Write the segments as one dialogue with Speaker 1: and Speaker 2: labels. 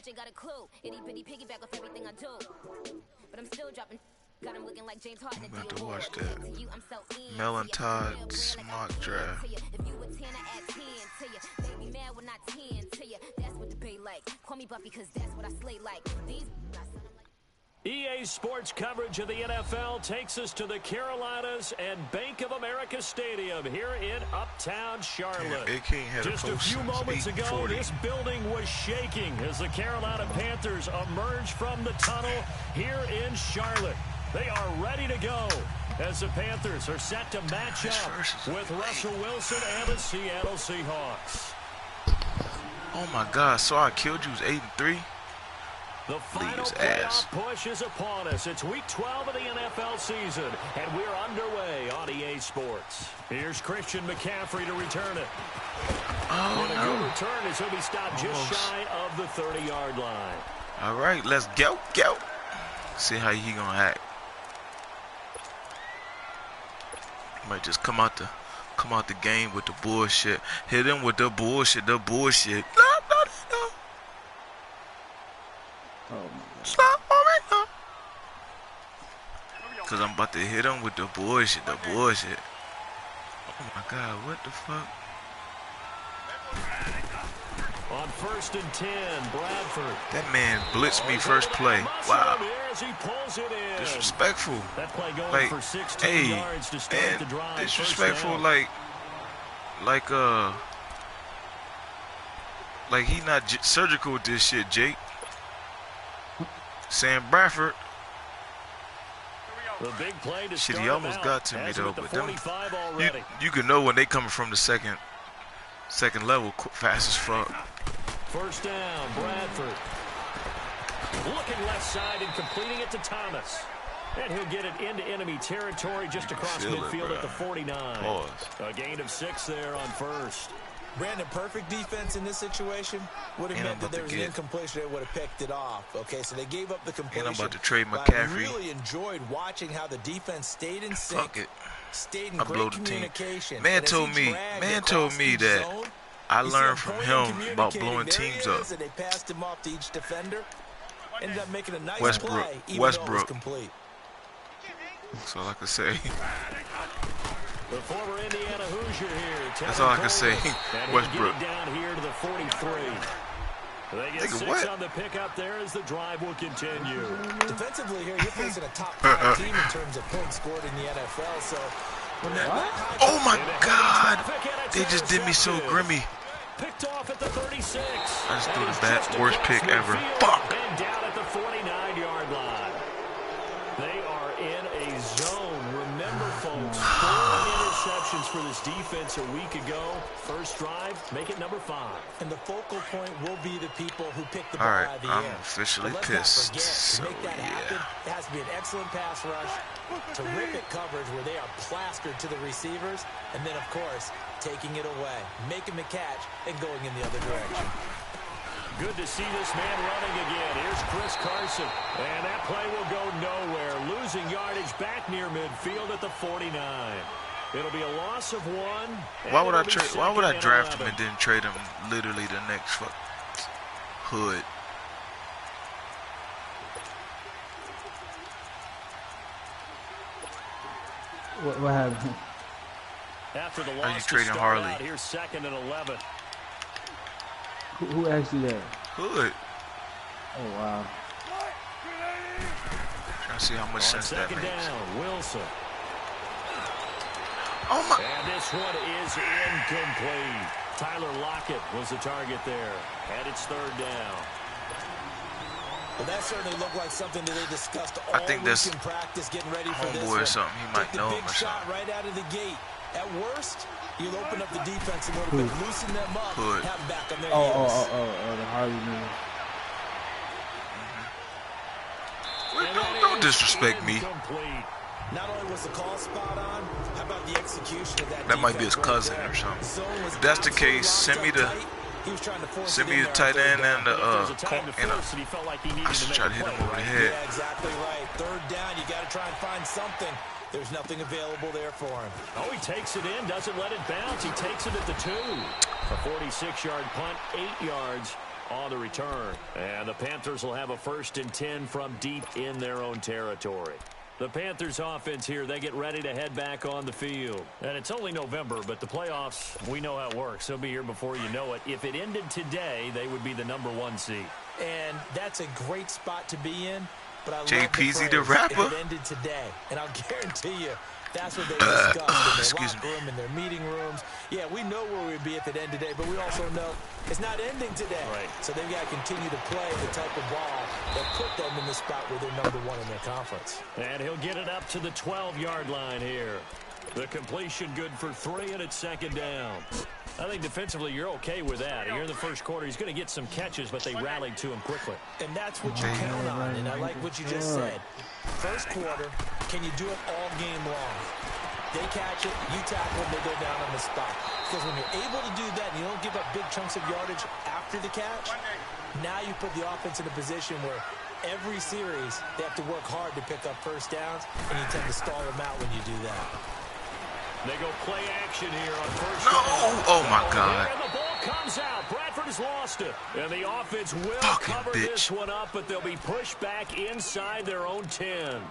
Speaker 1: bet you got a clue. Itty bitty piggyback off everything I do. But I'm still dropping. Got him looking like James Harden.
Speaker 2: I'm about to watch that Melon Todd Smart Draft.
Speaker 1: If you a 10, I add 10 to you. They be mad when I 10 to you. That's what debate like. Call me Buffy because that's what I slay like. These
Speaker 3: EA Sports coverage of the NFL takes us to the Carolinas and Bank of America Stadium here in Uptown Charlotte. Just a few moments ago, this building was shaking as the Carolina Panthers emerged from the tunnel here in Charlotte. They are ready to go as the Panthers are set to match up with Russell Wilson and the Seattle Seahawks.
Speaker 2: Oh my God, so I killed you was 8-3.
Speaker 3: The final playoff push is upon us. It's week 12 of the NFL season, and we're underway on EA Sports. Here's Christian McCaffrey to return it.
Speaker 2: Oh,
Speaker 3: and a good return as he'll be stopped just shy of the 30-yard line.
Speaker 2: All right, let's go. See how he gonna act. Might just come out the game with the bullshit. Hit him with the bullshit. No. Stop right now. Cause I'm about to hit him with the bullshit. Oh my God, what the fuck?
Speaker 3: On 1st and 10, Bradford.
Speaker 2: That man blitzed me first play. Wow. Disrespectful.
Speaker 3: Like, hey,
Speaker 2: and disrespectful like he not surgical with this shit, Jake. Sam Bradford.
Speaker 3: The big play to
Speaker 2: shit, he almost got to me though, but them, you can know when they coming from the second level fast as fuck.
Speaker 3: First down, Bradford. Looking left side and completing it to Thomas. And he'll get it into enemy territory just across midfield at the 49.
Speaker 2: Pause.
Speaker 3: A gain of 6 there on first.
Speaker 4: Brandon, perfect defense in this situation would have meant that there was an incompletion. They would have picked it off. Okay, so they gave up the completion.
Speaker 2: And I'm about to trade McCaffrey.
Speaker 4: I really enjoyed watching how the defense stayed in sync.
Speaker 2: Fuck it.
Speaker 4: Stayed in great communication.
Speaker 2: Man told me that I learned from him about blowing teams up.
Speaker 4: They passed him off to each defender. Ended up making a nice play, even
Speaker 2: Westbrook.
Speaker 4: though it was complete.
Speaker 2: That's all I can say.
Speaker 3: The former Indiana Hoosier here.
Speaker 2: That's all I can say. Westbrook.
Speaker 3: Down here to the 43. They get 6 on the pickup there as the drive will continue.
Speaker 4: Defensively here, you're facing a top 5 team in terms of points scored in the NFL. So,
Speaker 2: oh my God! They just did me so grimy.
Speaker 3: Picked off at the 36.
Speaker 2: I just threw the worst pick ever. Fuck.
Speaker 3: And down at the 49-yard line. They are in a zone. Remember, folks, 4 interceptions for this defense a week ago. First drive, make it number 5.
Speaker 4: And the focal point will be the people who pick the ball out of the air.
Speaker 2: I'm officially pissed.
Speaker 4: To make that happen, it has to be an excellent pass rush, terrific coverage where they are plastered to the receivers, and then, of course, taking it away, making the catch, and going in the other direction.
Speaker 3: Good to see this man running again. Here's Chris Carson. And that play will go nowhere. Losing yardage back near midfield at the 49. It'll be a loss of 1.
Speaker 2: Why would I draft him and then trade him literally the next hood?
Speaker 5: What happened?
Speaker 3: After the loss,
Speaker 2: are you trading Harley?
Speaker 3: Here's 2nd and 11.
Speaker 5: Who asked you that?
Speaker 2: Hood.
Speaker 5: Oh, wow.
Speaker 2: Trying to see how much sense that makes.
Speaker 3: Down, Wilson.
Speaker 2: Oh, my.
Speaker 3: And this one is incomplete. Tyler Lockett was the target there. And it's 3rd down.
Speaker 4: Well, that certainly looked like something that they discussed all week in practice, getting ready for this
Speaker 2: one. Or something. He might know him or something.
Speaker 4: Shot right out of the gate. At worst, you'll open up the defense a little bit, loosen them up, have them back on their heels.
Speaker 5: The Harley man.
Speaker 2: Don't disrespect me.
Speaker 4: Not only was the call spot on, how about the execution of that?
Speaker 2: That might be his cousin or something. If that's the case, send me the tight end and the I should try to hit him over the head.
Speaker 4: Yeah, exactly right. 3rd down, you got to try and find something. There's nothing available there for him.
Speaker 3: Oh, he takes it in, doesn't let it bounce. He takes it at the 2. A 46-yard punt, 8 yards. on the return. And the Panthers will have a 1st and 10 from deep in their own territory. The Panthers offense here, they get ready to head back on the field. And it's only November, but the playoffs, we know how it works. They'll be here before you know it. If it ended today, they would be the #1 seed.
Speaker 4: And that's a great spot to be in. But I love
Speaker 2: JPZ the rapper.
Speaker 4: If it ended today. And I'll guarantee you, that's what they discussed in their locker room, in their meeting rooms. Yeah, we know where we'd be if it ended today, but we also know it's not ending today.
Speaker 3: Right.
Speaker 4: So they've got to continue to play the type of ball that put them in the spot where they're #1 in their conference.
Speaker 3: And he'll get it up to the 12-yard line here. The completion good for 3, and it's 2nd down. I think defensively you're okay with that. Here in the first quarter, he's going to get some catches, but they rallied to him quickly.
Speaker 4: And that's what you count on, and I like what you just said. First quarter, can you do it all game long? They catch it, you tackle them, they go down on the spot. Because when you're able to do that and you don't give up big chunks of yardage after the catch, now you put the offense in a position where every series they have to work hard to pick up 1st downs, and you tend to stall them out when you do that.
Speaker 3: They go play action here on 1st
Speaker 2: No!
Speaker 3: down.
Speaker 2: Oh, my God.
Speaker 3: And the ball comes out. Bradford has lost it. And the offense will cover this one up, but they'll be pushed back inside their own 10.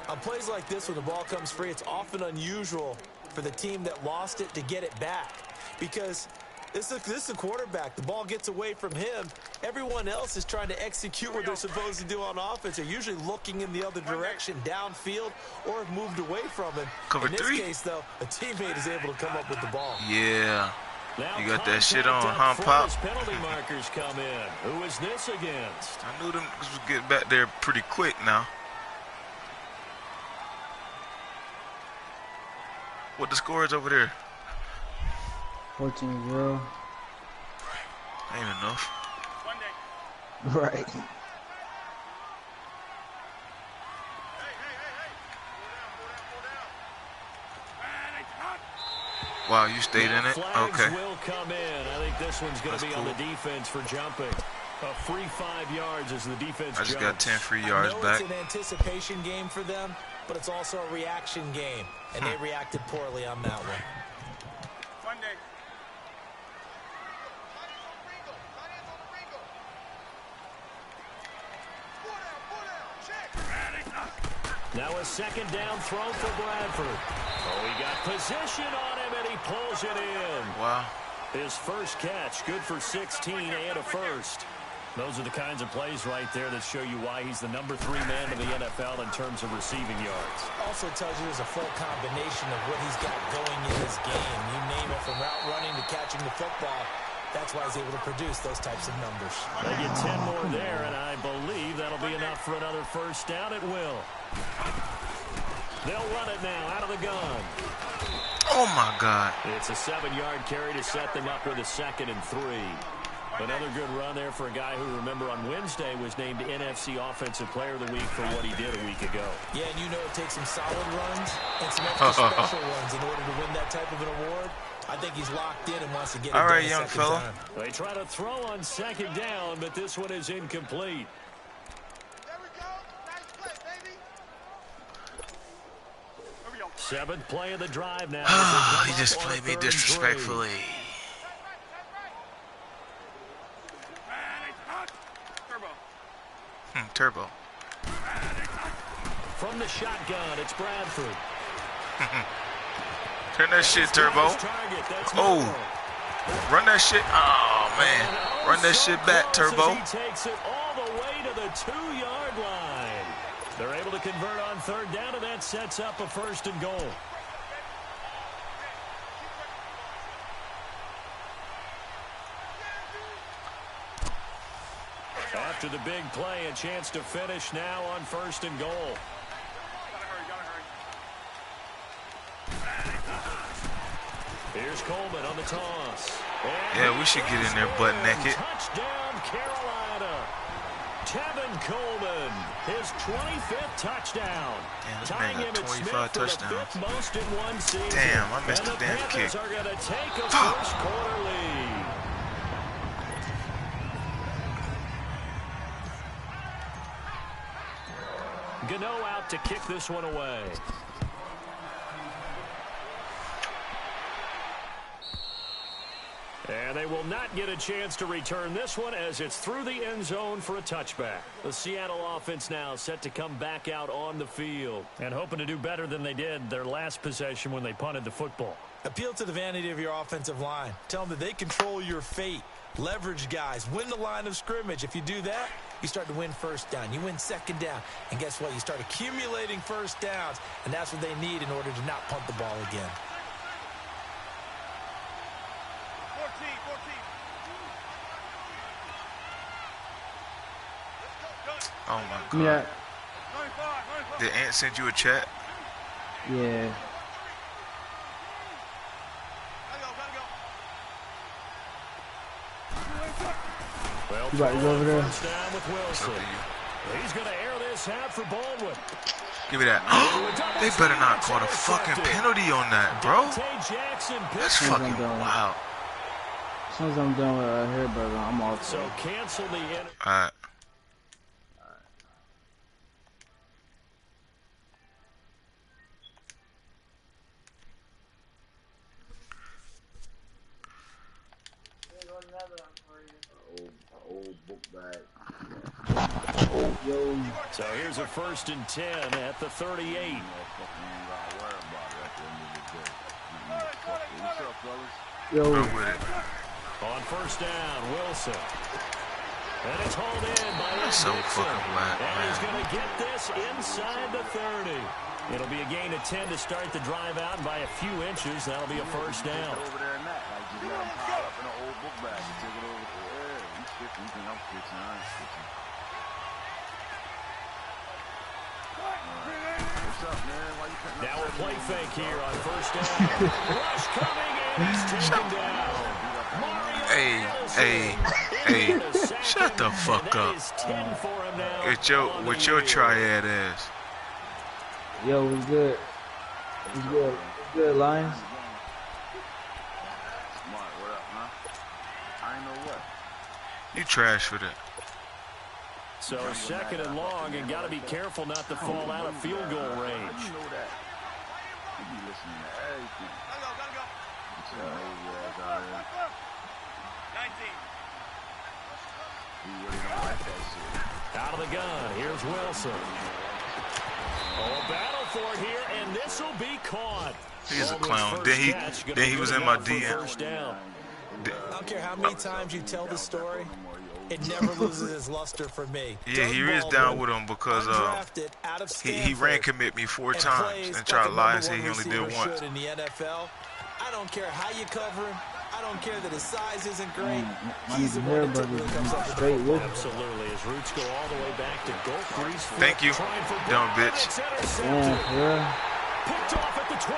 Speaker 4: On plays like this, when the ball comes free, it's often unusual for the team that lost it to get it back. Because this is a quarterback. The ball gets away from him. Everyone else is trying to execute what they're supposed to do on offense. They're usually looking in the other direction, downfield, or have moved away from it. In this case, though, a teammate is able to come up with the ball.
Speaker 2: Yeah.
Speaker 3: Now
Speaker 2: You got that shit on, huh, Pop?
Speaker 3: Penalty markers come in. Who is this against?
Speaker 2: I knew them was getting back there pretty quick now. What the score is over there?
Speaker 5: 14-0.
Speaker 2: Ain't enough.
Speaker 5: Right.
Speaker 2: Wow, you stayed in it?
Speaker 3: Flags
Speaker 2: Okay.
Speaker 3: will come in. I think this one's going to be on the defense for jumping. A free 5 yards as the defense
Speaker 2: I just got
Speaker 3: jumps.
Speaker 2: 10 free yards back.
Speaker 4: It's an anticipation game for them, but it's also a reaction game, and they reacted poorly on that one.
Speaker 3: Now a 2nd down throw for Bradford. Oh, he got position on him, and he pulls it in.
Speaker 2: Wow.
Speaker 3: His first catch, good for 16 and a 1st. Those are the kinds of plays right there that show you why he's the #3 man in the NFL in terms of receiving yards.
Speaker 4: Also tells you there's a full combination of what he's got going in his game. You name it, from route running to catching the football. That's why he's able to produce those types of numbers.
Speaker 3: They get 10 more there, and I believe that'll be enough for another 1st down. It will. They'll run it now out of the gun.
Speaker 2: Oh, my God.
Speaker 3: It's a 7-yard carry to set them up with a 2nd and 3. Another good run there for a guy who, remember, on Wednesday was named NFC Offensive Player of the Week for what he did a week ago.
Speaker 4: Yeah, and you know it takes some solid runs and some extra special runs in order to win that type of an award. I think he's locked in and wants to get it done.
Speaker 2: All right,
Speaker 4: a
Speaker 2: young
Speaker 4: second
Speaker 2: fella.
Speaker 4: time.
Speaker 3: They try to throw on 2nd down, but this one is incomplete.
Speaker 6: There we go. Nice play, baby. Here we go.
Speaker 3: 7th play of the drive now.
Speaker 2: He just played me disrespectfully. Turbo.
Speaker 3: From the shotgun, it's Bradford.
Speaker 2: Turn that shit, Turbo. Oh. Run that shit. Oh, man. Run that shit back, Turbo.
Speaker 3: He takes it all the way to the 2-yard line. They're able to convert on 3rd down, and that sets up a 1st and goal. After the big play, a chance to finish now on 1st and goal. Here's Coleman on the toss.
Speaker 2: Yeah, we should get in there butt naked.
Speaker 3: Touchdown, Carolina. Tevin Coleman, his 25th touchdown.
Speaker 2: Damn, this
Speaker 3: Tying
Speaker 2: man
Speaker 3: him
Speaker 2: got
Speaker 3: at Smith
Speaker 2: 25
Speaker 3: for the
Speaker 2: touchdowns.
Speaker 3: 5th most in one season.
Speaker 2: Damn, I missed
Speaker 3: And
Speaker 2: the damn
Speaker 3: Panthers
Speaker 2: kick.
Speaker 3: are going to take a first quarter lead. Gano out to kick this one away. And they will not get a chance to return this one as it's through the end zone for a touchback. The Seattle offense now set to come back out on the field and hoping to do better than they did their last possession when they punted the football.
Speaker 4: Appeal to the vanity of your offensive line. Tell them that they control your fate. Leverage guys. Win the line of scrimmage. If you do that, you start to win first down. You win second down. And guess what? You start accumulating first downs. And that's what they need in order to not punt the ball again.
Speaker 6: 14.
Speaker 2: Oh my God.
Speaker 5: Yeah.
Speaker 6: 95.
Speaker 2: Did Ant send you a chat?
Speaker 5: Yeah.
Speaker 3: Well,
Speaker 5: You about to go over there?
Speaker 3: first down with Wilson. He's going to air this out for Baldwin.
Speaker 2: Give me that. They better not call a fucking penalty on that, bro. That's fucking wild.
Speaker 5: As soon as I'm done with hair burger, I'm off.
Speaker 3: So cancel the
Speaker 2: All right.
Speaker 7: Old book bag.
Speaker 5: Yo.
Speaker 3: So here's a 1st and 10 at the 38.
Speaker 5: Yo.
Speaker 2: Run with it.
Speaker 3: On 1st down, Wilson. And it's hauled in by
Speaker 2: That's so
Speaker 3: Dixon.
Speaker 2: fucking whack,
Speaker 3: And he's
Speaker 2: man.
Speaker 3: going to get this inside the 30. It'll be a gain of 10 to start the drive out, and by a few inches, that'll be a 1st down.
Speaker 7: Over there and that. Like, just let him pile up in an old book bag and take it over to he's 50. You think I'm 15? I ain't 15. What's up, man? Why you cutting
Speaker 3: Now a play fake here on 1st down. Rush coming, and he's taken down.
Speaker 2: Hey. Shut the fuck up. With your triad ass.
Speaker 5: Yo, what's good? What's good? What's good, Lions?
Speaker 7: Smart, what up, huh? I ain't know what.
Speaker 2: You trash for that.
Speaker 3: So 2nd and long, and got to be careful not to fall out of field goal range.
Speaker 7: You know that. You be listening to everything.
Speaker 6: Gotta go.
Speaker 7: You out here.
Speaker 6: 19.
Speaker 7: He really don't like that shit.
Speaker 3: Out of the gun, here's Wilson. Oh, a battle for it here, and this will be caught.
Speaker 2: He's a
Speaker 3: Baldwin's
Speaker 2: clown.
Speaker 3: first catch,
Speaker 2: Then he was in my
Speaker 3: gonna be
Speaker 2: DM.
Speaker 3: first down.
Speaker 4: I don't care how many times you tell the story, it never loses its luster for me.
Speaker 2: Yeah, he is down with him because he ran commit me 4 times and tried to lie and say he only did once.
Speaker 4: In the NFL, I don't care how you cover him. I don't care that his size isn't great. He's the one that typically comes up
Speaker 5: straight with him.
Speaker 3: Absolutely. His roots go all the way back to Goldfried's foot.
Speaker 2: Thank you, dumb bitch.
Speaker 5: Yeah.
Speaker 3: Picked off at the 12.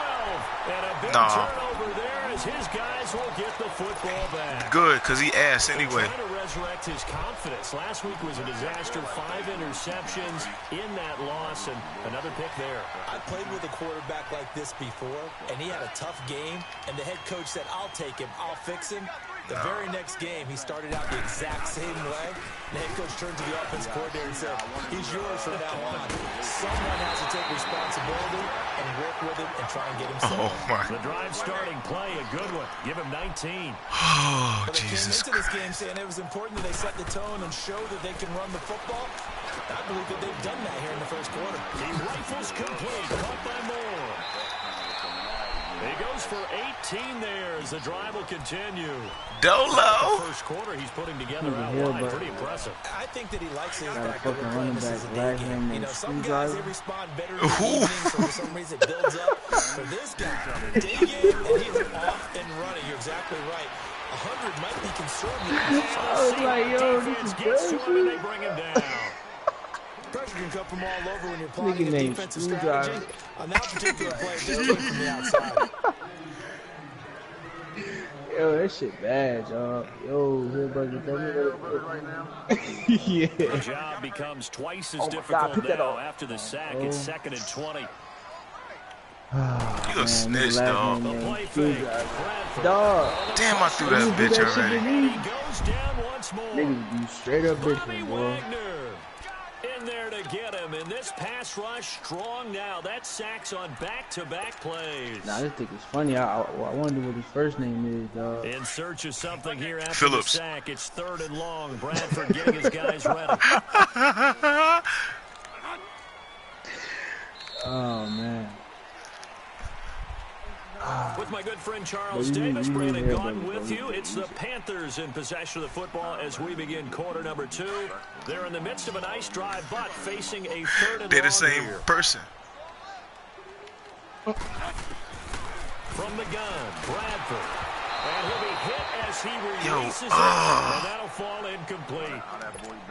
Speaker 3: And a big turnover there as his guys will get the football back.
Speaker 2: Good, because he asked anyway.
Speaker 3: Trying to resurrect his confidence. Last week was a disaster. 5 interceptions in that loss, and another pick there.
Speaker 4: I played with a quarterback like this before, and he had a tough game, and the head coach said, I'll take him, I'll fix him. The very next game, he started out the exact same way. The head coach turned to the offense coordinator and said, he's yours from now on. Someone has to take responsibility and work with him and try and get him set.
Speaker 2: Oh, my.
Speaker 3: The drive starting play, a good one. Give him 19.
Speaker 2: Oh,
Speaker 4: But they
Speaker 2: Jesus
Speaker 4: came into this
Speaker 2: Christ.
Speaker 4: game saying it was important that they set the tone and show that they can run the football. I believe that they've done that here in the first quarter.
Speaker 3: He rifles complete, caught by Moore. He goes for 18 there as the drive will continue.
Speaker 2: Dolo.
Speaker 3: First quarter he's putting together out
Speaker 5: Yeah,
Speaker 3: wide.
Speaker 5: but-
Speaker 3: Pretty impressive.
Speaker 4: I think that he likes his
Speaker 5: Got a
Speaker 4: back over
Speaker 5: fucking
Speaker 4: playing
Speaker 5: running
Speaker 4: this
Speaker 5: back,
Speaker 4: as a day
Speaker 5: last
Speaker 4: game.
Speaker 5: name
Speaker 4: You know,
Speaker 5: is
Speaker 4: some guys, they
Speaker 5: Screwdriver.
Speaker 4: respond better in the evenings, so for some reason it builds up. For this guy, day game, and he's off and running. You're exactly right. 100 might be conservative.
Speaker 5: I was like, yo, this
Speaker 3: Gets
Speaker 5: is
Speaker 3: to him and they
Speaker 5: crazy.
Speaker 3: bring him down.
Speaker 4: Pressure can come from all over when you're applying
Speaker 5: Nigga
Speaker 4: a
Speaker 5: named
Speaker 4: defensive
Speaker 5: Screwdriver.
Speaker 4: strategy. On that particular play, this came from the outside.
Speaker 5: Yo, that shit bad, y'all. Yo, here, brother, tell me what it Yeah.
Speaker 3: The job becomes twice as
Speaker 5: Oh my God,
Speaker 3: difficult
Speaker 5: pick that
Speaker 3: now
Speaker 5: up.
Speaker 3: after the sack. It's 2nd and 20.
Speaker 2: You a snitch, dog.
Speaker 3: The play fake. Bradford.
Speaker 5: Dog.
Speaker 2: Damn, I threw that
Speaker 5: You do
Speaker 2: bitch
Speaker 5: that shit to
Speaker 2: already.
Speaker 5: me?
Speaker 3: He goes down once more.
Speaker 5: Niggas, you straight up
Speaker 3: Bobby
Speaker 5: bitching, boy.
Speaker 3: Wagner in there to get him, and this this pass rush strong now. That's sacks on back-to-back plays.
Speaker 5: Nah, this thing is funny. I wonder what his first name is, dog.
Speaker 3: In search of something here after
Speaker 2: Phillips.
Speaker 3: the sack. It's 3rd and long. Bradford getting his guys ready.
Speaker 5: Oh, man.
Speaker 3: With my good friend Charles Davis, Brandon Gaudin with you. It's the Panthers in possession of the football as we begin quarter number 2. They're in the midst of a nice drive, but facing a 3rd and long.
Speaker 2: They're the same
Speaker 3: here.
Speaker 2: person.
Speaker 3: From the gun, Bradford. And he'll be hit as he releases it, and that'll fall incomplete.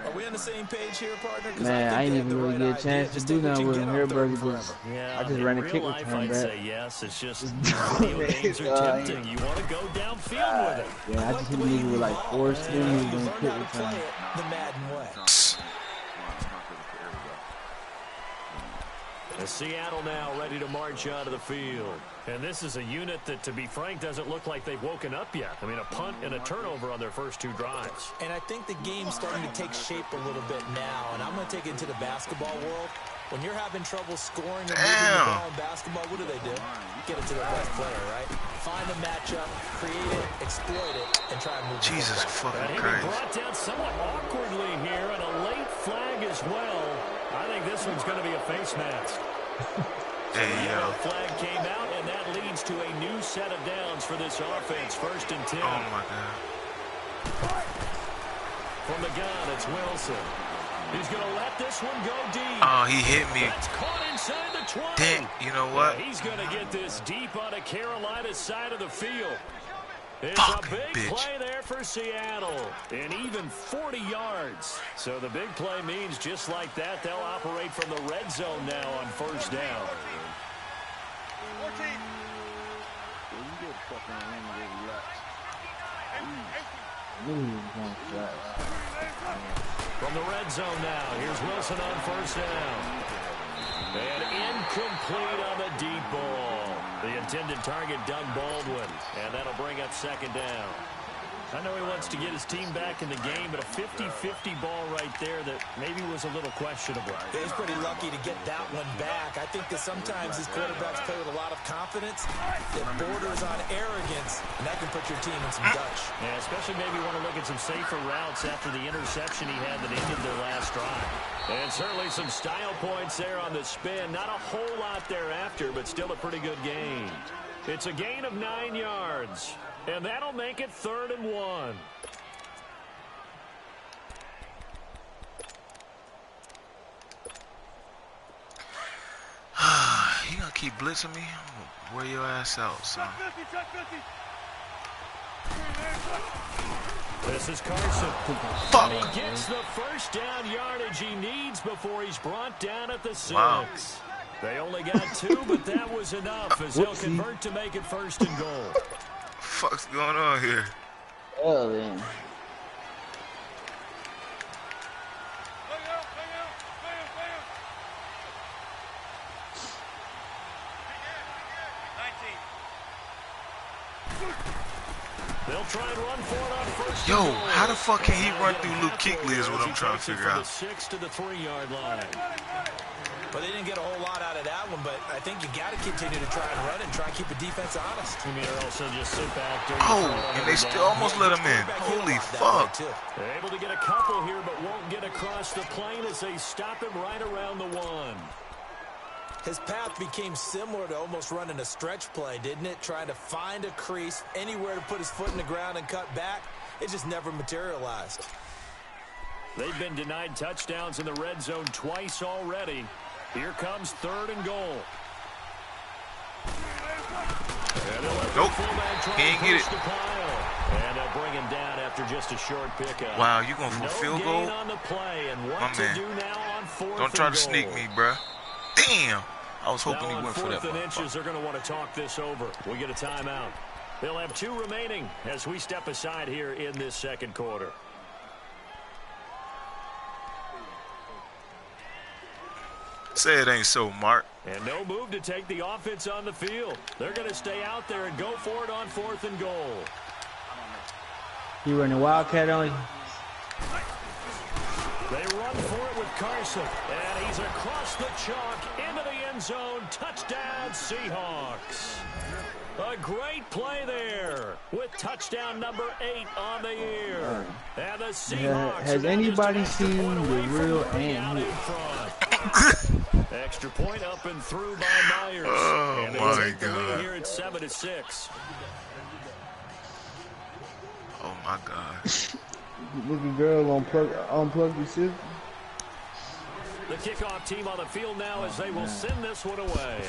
Speaker 4: Are we on the same page here, partner?
Speaker 5: Man, I ain't even really get a chance to do nothing with him here, brother.
Speaker 3: Yeah,
Speaker 5: I just ran a
Speaker 3: in
Speaker 5: kick
Speaker 3: real
Speaker 5: with
Speaker 3: life,
Speaker 5: him
Speaker 3: I'd
Speaker 5: back.
Speaker 3: say yes. It's just video games are tempting. You want to go downfield with it.
Speaker 5: Yeah, I just hit him with like 4 swings and kick
Speaker 4: Learn how to
Speaker 5: with
Speaker 4: play
Speaker 5: him.
Speaker 4: it the Madden way.
Speaker 3: The Seattle now ready to march onto the field. And this is a unit that, to be frank, doesn't look like they've woken up yet. I mean, a punt and a turnover on their first 2 drives.
Speaker 4: And I think the game's starting to take shape a little bit now. And I'm going to take it into the basketball world. When you're having trouble scoring or moving the ball in basketball, what do? Get it to the best player, right? Find a matchup, create it, exploit it, and try and move
Speaker 2: Jesus fucking
Speaker 3: He
Speaker 2: Christ.
Speaker 3: brought down somewhat awkwardly here, and a late flag as well. I think this one's going to be a face mask.
Speaker 2: Hey, yo.
Speaker 3: The flag came out, and that leads to a new set of downs for this offense. 1st and 10.
Speaker 2: Oh, my God.
Speaker 3: From the gun, it's Wilson. He's going to let this one go deep.
Speaker 2: Oh, he hit me.
Speaker 3: That's caught inside the 20.
Speaker 2: Damn, you know what?
Speaker 3: Yeah, he's going to get this deep on the Carolina side of the field. It's
Speaker 2: Fucking
Speaker 3: a big
Speaker 2: bitch.
Speaker 3: play there for Seattle, and even 40 yards. So the big play means just like that, they'll operate from the red zone now on 1st down.
Speaker 6: 14.
Speaker 3: From the red zone now, here's Wilson on 1st down. And incomplete on the deep ball. The intended target, Doug Baldwin. And that'll bring up 2nd down. I know he wants to get his team back in the game, but a 50-50 ball right there that maybe was a little questionable.
Speaker 4: He's pretty lucky to get that one back. I think that sometimes these quarterbacks play with a lot of confidence that borders on arrogance, and that can put your team in some Dutch.
Speaker 3: Yeah, especially maybe want to look at some safer routes after the interception he had that ended their last drive. And certainly some style points there on the spin. Not a whole lot thereafter, but still a pretty good gain. It's a gain of 9 yards. And that'll make it 3rd and 1.
Speaker 2: You gonna keep blitzing me? I'm gonna wear your ass out, son.
Speaker 3: This is Carson.
Speaker 2: Fuck.
Speaker 3: He gets the 1st down yardage he needs before he's brought down at the 6.
Speaker 2: Wow.
Speaker 3: They only got 2, but that was enough as they'll convert to make it 1st and goal.
Speaker 2: Fuck's going on here?
Speaker 5: Oh, man.
Speaker 3: They'll try and run for it on 1st.
Speaker 2: Yo, how the fuck can he run through Luke Kuechly is what I'm trying to figure out.
Speaker 3: From the 6 to the 3-yard line.
Speaker 4: But they didn't get a whole lot out of that one, but I think you got to continue to try and run and try and keep the defense honest.
Speaker 3: You mean also just sit back there.
Speaker 2: Oh, and they still almost let him in. Holy fuck.
Speaker 3: They're able to get a couple here, but won't get across the plane as they stop him right around the 1.
Speaker 4: His path became similar to almost running a stretch play, didn't it? Trying to find a crease, anywhere to put his foot in the ground and cut back. It just never materialized.
Speaker 3: They've been denied touchdowns in the red zone twice already. Here comes 3rd and goal.
Speaker 2: Nope. He ain't get it.
Speaker 3: And they'll bring him down after just a short pickup.
Speaker 2: Wow, you going for a field goal?
Speaker 3: On the play, and what
Speaker 2: My
Speaker 3: to
Speaker 2: man.
Speaker 3: do now on 4th
Speaker 2: Don't try
Speaker 3: and
Speaker 2: to sneak
Speaker 3: goal.
Speaker 2: me, bruh. Damn. I was hoping
Speaker 3: Now
Speaker 2: he
Speaker 3: on
Speaker 2: went for that
Speaker 3: 4th and
Speaker 2: motherfucker.
Speaker 3: inches, they're going to want to talk this over. We get a timeout. They'll have 2 remaining as we step aside here in this 2nd quarter.
Speaker 2: Say it ain't so, Mark.
Speaker 3: And no move to take the offense on the field. They're going to stay out there and go for it on 4th and goal.
Speaker 5: He running Wildcat on you.
Speaker 3: They run for it with Carson. And he's across the chalk into the end zone. Touchdown, Seahawks. A great play there with touchdown number 8 on the year. And the Seahawks
Speaker 5: has anybody seen the real Ant Hill?
Speaker 3: Extra point up and through by Myers.
Speaker 2: Oh,
Speaker 3: and they
Speaker 2: my
Speaker 3: take the lead
Speaker 2: God.
Speaker 3: here at 7-6.
Speaker 2: Oh, my God.
Speaker 5: Looking girl unplug your system.
Speaker 3: The kickoff team on the field now as they will send this one away.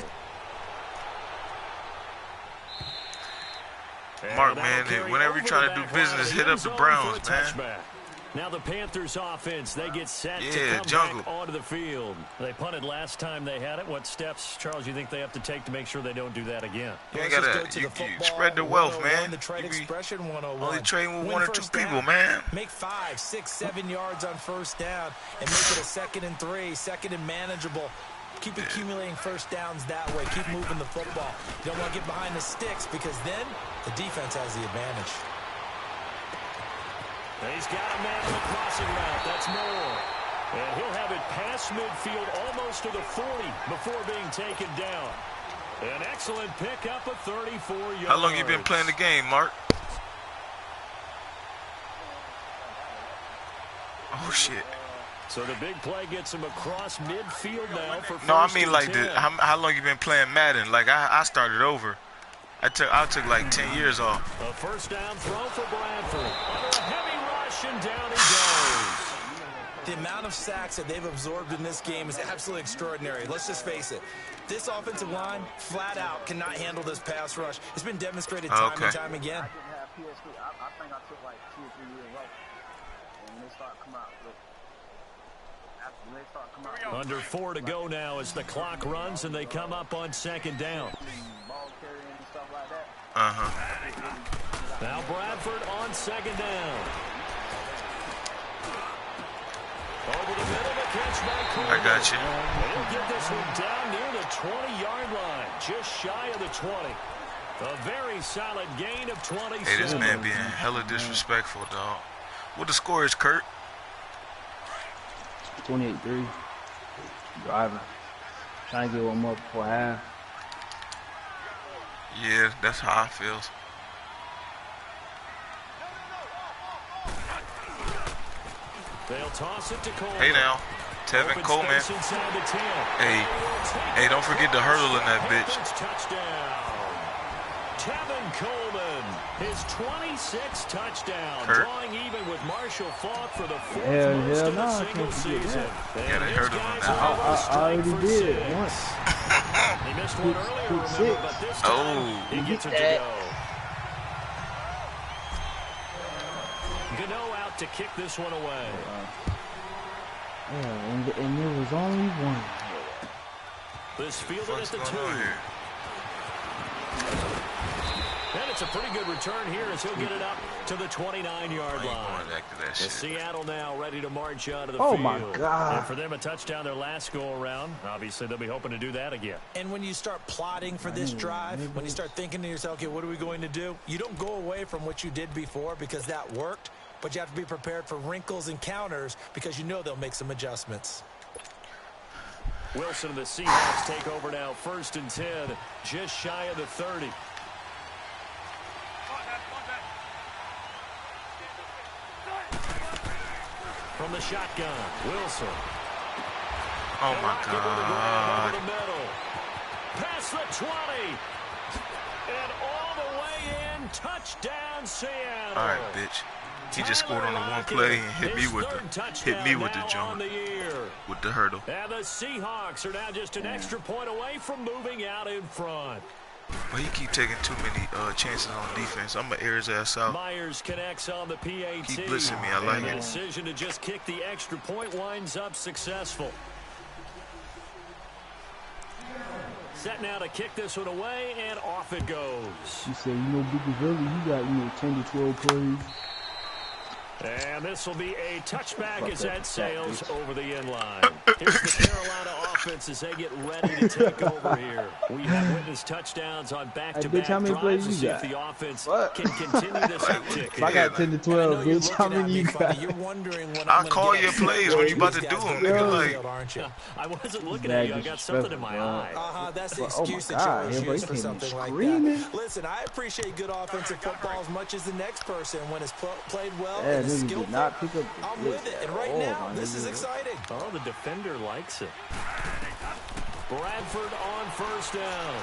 Speaker 2: Mark, man, whenever you try to do business, hit up the Browns, man.
Speaker 3: Now the Panthers offense, they get set to come back onto the field. They punted last time they had it. What steps, Charles, you think they have to take to make sure they don't do that again?
Speaker 2: You ain't gotta you spread the wealth, man.
Speaker 4: The trade expression 101.
Speaker 2: Only trading with 1 or 2 people, man.
Speaker 4: Make 5, 6, 7 yards on first down and make it a 2nd and 3, 2nd and manageable. Keep accumulating first downs that way. Keep moving the football. You don't want to get behind the sticks because then the defense has the advantage.
Speaker 3: He's got a man on the crossing route. That's Moore. And he'll have it past midfield almost to the 40 before being taken down. An excellent pickup of 34 yards.
Speaker 2: How long you been playing the game, Mark? Oh, shit.
Speaker 3: So the big play gets him across midfield now for first.
Speaker 2: No, I mean like
Speaker 3: 10.
Speaker 2: how long you been playing Madden? Like I started over. I took like 10 years off.
Speaker 3: A first down throw for Bradford. Under a heavy rush and down he goes.
Speaker 4: The amount of sacks that they've absorbed in this game is absolutely extraordinary. Let's just face it. This offensive line, flat out, cannot handle this pass rush. It's been demonstrated time and time again.
Speaker 7: I think I took like 2 or 3 years off. And when they start coming out,
Speaker 3: Under 4 to go now as the clock runs and they come up on 2nd down. Now Bradford on 2nd down. Over the middle, the catch by Coleman.
Speaker 2: I got you.
Speaker 3: He'll get this one down near the 20-yard line, just shy of the 20. A very solid gain of 27.
Speaker 2: Hey, this man being hella disrespectful, dog. What the score is, Kurt?
Speaker 5: 28-3. Driving. Trying to get one more before half.
Speaker 2: Yeah, that's how I feel.
Speaker 3: They'll toss it to Coleman.
Speaker 2: Hey now, Tevin Coleman. Hey, don't forget the hurdle in that bitch.
Speaker 3: Touchdown. Tevin Coleman, his 26th touchdown, drawing even with Marshall Faulk for the 4th most in a single season.
Speaker 2: Yeah, they hurdle on that.
Speaker 5: I already did once.
Speaker 3: He missed one earlier, remember, but this time he gets it to go. Gano out to kick this one away.
Speaker 5: Yeah, and there was only one.
Speaker 3: This fielded at the 2. And it's a pretty good return here as he'll get it up to the 29-yard line. The Seattle now ready to march out of the field.
Speaker 5: Oh, my God.
Speaker 3: And for them, a touchdown their last go-around. Obviously, they'll be hoping to do that again.
Speaker 4: And when you start plotting for this drive, when you start thinking to yourself, okay, what are we going to do? You don't go away from what you did before because that worked, but you have to be prepared for wrinkles and counters because you know they'll make some adjustments.
Speaker 3: Wilson and the Seahawks take over now, 1st and 10, just shy of the 30. From the shotgun, Wilson.
Speaker 2: Oh, my God.
Speaker 3: Over the middle. Past the 20. And all the way in. Touchdown, Seattle.
Speaker 2: All right, bitch. He just scored on the one play and hit me with the jump, with the hurdle.
Speaker 3: And the Seahawks are now just an extra point away from moving out in front.
Speaker 2: But he keep taking too many chances on defense. I'm going to air his ass out.
Speaker 3: Myers connects on the PAT.
Speaker 2: Keep blitzing me. I like
Speaker 3: it.
Speaker 2: it.
Speaker 3: The decision to just kick the extra point winds up successful. Set now to kick this one away, and off it goes.
Speaker 5: You say, Big Valley, you got, 10 to 12 plays.
Speaker 3: And this will be a touchback as that sails over the end line. Here's the Carolina offense as they get ready to take over here. We have witnessed touchdowns on back-to-back drives to see if the offense can continue this uptick.
Speaker 5: I got 10 to 12, bitch. How many you got?
Speaker 4: You're wondering when
Speaker 2: I'll call your plays when you about to do them, nigga. Like,
Speaker 4: aren't you?
Speaker 3: I wasn't looking at you. I got something in my eye.
Speaker 4: That's the excuse that you always use for something like that. Listen, I appreciate good offensive football as much as the next person when it's played well and is skillful. I'm with it, and right now, this is exciting.
Speaker 3: Oh, the defender likes it. Bradford on first down.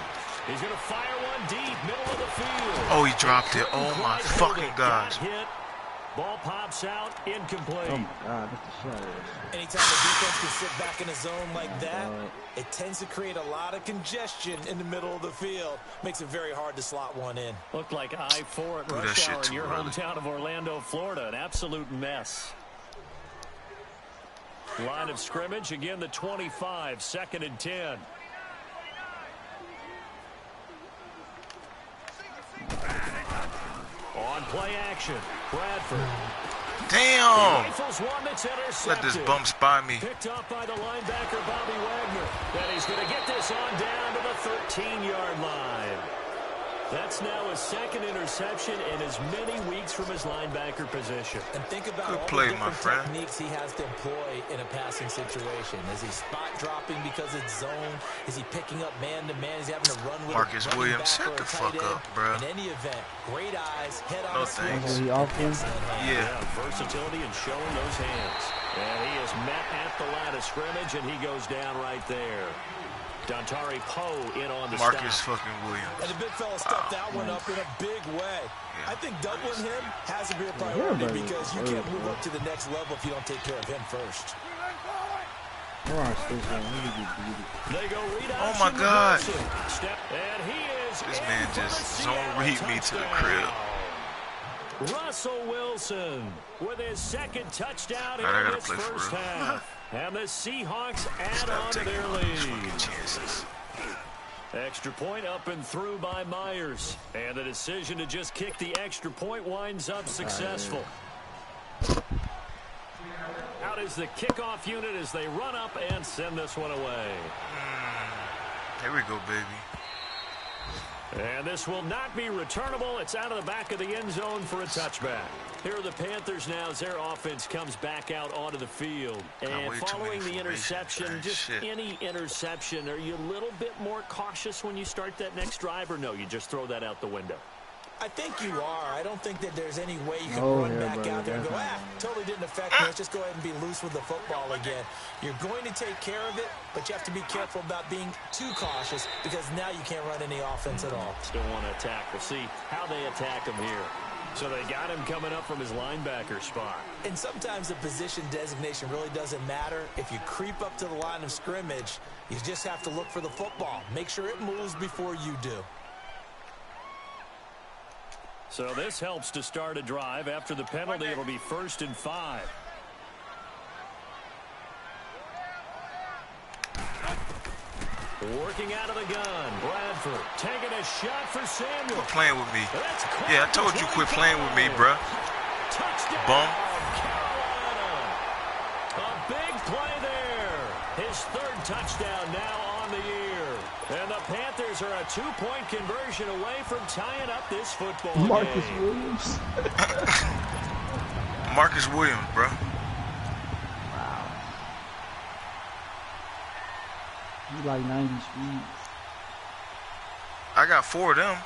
Speaker 3: He's going to fire one deep, middle of the field.
Speaker 2: oh, he dropped it. Oh, my fucking gosh.
Speaker 3: Hit. Ball pops out, incomplete.
Speaker 5: Oh, my God. That's the shot.
Speaker 4: Anytime the defense can sit back in a zone like that, it tends to create a lot of congestion in the middle of the field. Makes it very hard to slot one in.
Speaker 3: Looked like I-4 at rush hour in your hometown of Orlando, Florida. An absolute mess. Line of scrimmage, again the 25, 2nd and 10. On play action, Bradford.
Speaker 2: Damn! Let this bum spy me.
Speaker 3: Picked up by the linebacker, Bobby Wagner. Then he's going to get this on down to the 13-yard line. That's now his 2nd interception in as many weeks from his linebacker position.
Speaker 4: And think about all the different techniques he has to employ in a passing situation. Is he spot dropping because it's zone? Is he picking up man-to-man? Is he having to run with
Speaker 2: Marcus Williams, shut the fuck up, bro.
Speaker 4: In any event, great eyes, head on
Speaker 2: no thanks.
Speaker 3: Yeah, versatility and showing those hands. And he is met at the line of scrimmage, and he goes down right there. Dontari Poe in on the
Speaker 2: Marcus
Speaker 3: stop.
Speaker 2: fucking Williams.
Speaker 4: And the big fella stuffed that one up in a big way. I think doubling him has to be a priority because you can't move up to the next level if you don't take care of him first.
Speaker 3: They go read
Speaker 2: oh my God.
Speaker 3: And he is
Speaker 2: this man just zone read me to the crib.
Speaker 3: Russell Wilson with his 2nd touchdown in this first half. And the Seahawks add on to their lead. Extra point up and through by Myers. And the decision to just kick the extra point winds up successful. Out is the kickoff unit as they run up and send this one away.
Speaker 2: Here we go, baby.
Speaker 3: And this will not be returnable. It's out of the back of the end zone for a touchback. Here are the Panthers now as their offense comes back out onto the field. And following the interception, just any interception, are you a little bit more cautious when you start that next drive, or no, you just throw that out the window?
Speaker 4: I think you are. I don't think that there's any way you can run back out there and go, totally didn't affect me. Let's just go ahead and be loose with the football again. You're going to take care of it, but you have to be careful about being too cautious because now you can't run any offense at all.
Speaker 3: Still want to attack. We'll see how they attack him here. So they got him coming up from his linebacker spot.
Speaker 4: And sometimes the position designation really doesn't matter. If you creep up to the line of scrimmage, you just have to look for the football. Make sure it moves before you do.
Speaker 3: So this helps to start a drive. After the penalty, it'll be 1st and 5. Working out of the gun, Bradford taking a shot for Samuel.
Speaker 2: Quit playing with me. Yeah, I told you quit playing with me, bruh.
Speaker 3: Touchdown,
Speaker 2: bum.
Speaker 3: Carolina. A big play there. His 3rd touchdown now on the year. And the Panthers are a 2-point conversion away from tying up this football game.
Speaker 5: Marcus Williams.
Speaker 2: Marcus Williams, bro.
Speaker 5: Wow. He's like 90 speed.
Speaker 2: I got 4 of them.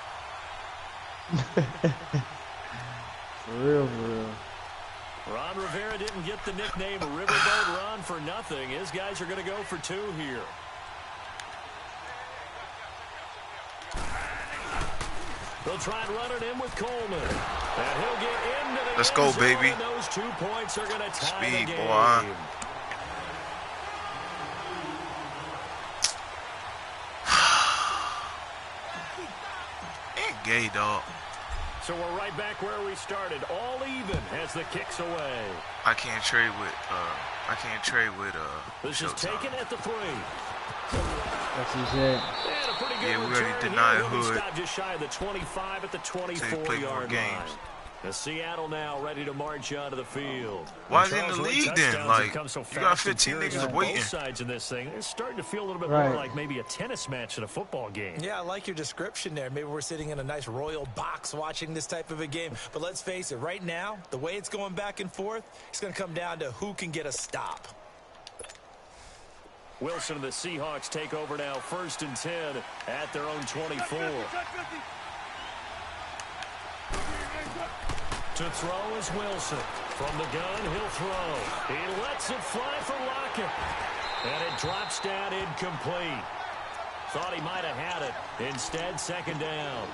Speaker 5: For real, for real.
Speaker 3: Ron Rivera didn't get the nickname Riverboat Ron for nothing. His guys are going to go for 2 here. They'll try and run it in with Coleman. And he'll get into the
Speaker 2: Let's go, baby.
Speaker 3: And those 2 points are going to tie
Speaker 2: Speed,
Speaker 3: the game.
Speaker 2: boy. Ain't gay, dog.
Speaker 3: So we're right back where we started. All even as the kicks away.
Speaker 2: I can't trade with
Speaker 3: This is taken at the 3.
Speaker 5: That's his head.
Speaker 3: And a pretty good
Speaker 2: we already denied Hood.
Speaker 3: Just shy of the 25 at the 24-yard line. Seattle now ready to march onto the field.
Speaker 2: Why is he in the league then? Like, you got 15 niggas waiting.
Speaker 3: Both sides in this thing. It's starting to feel a little bit more like maybe a tennis match than a football game.
Speaker 4: Yeah, I like your description there. Maybe we're sitting in a nice royal box watching this type of a game. But let's face it, right now, the way it's going back and forth, it's going to come down to who can get a stop.
Speaker 3: Wilson and the Seahawks take over now, 1st and 10 at their own 24. To throw is Wilson. From the gun, he'll throw. He lets it fly for Lockett. And it drops down incomplete. Thought he might have had it. Instead, 2nd down.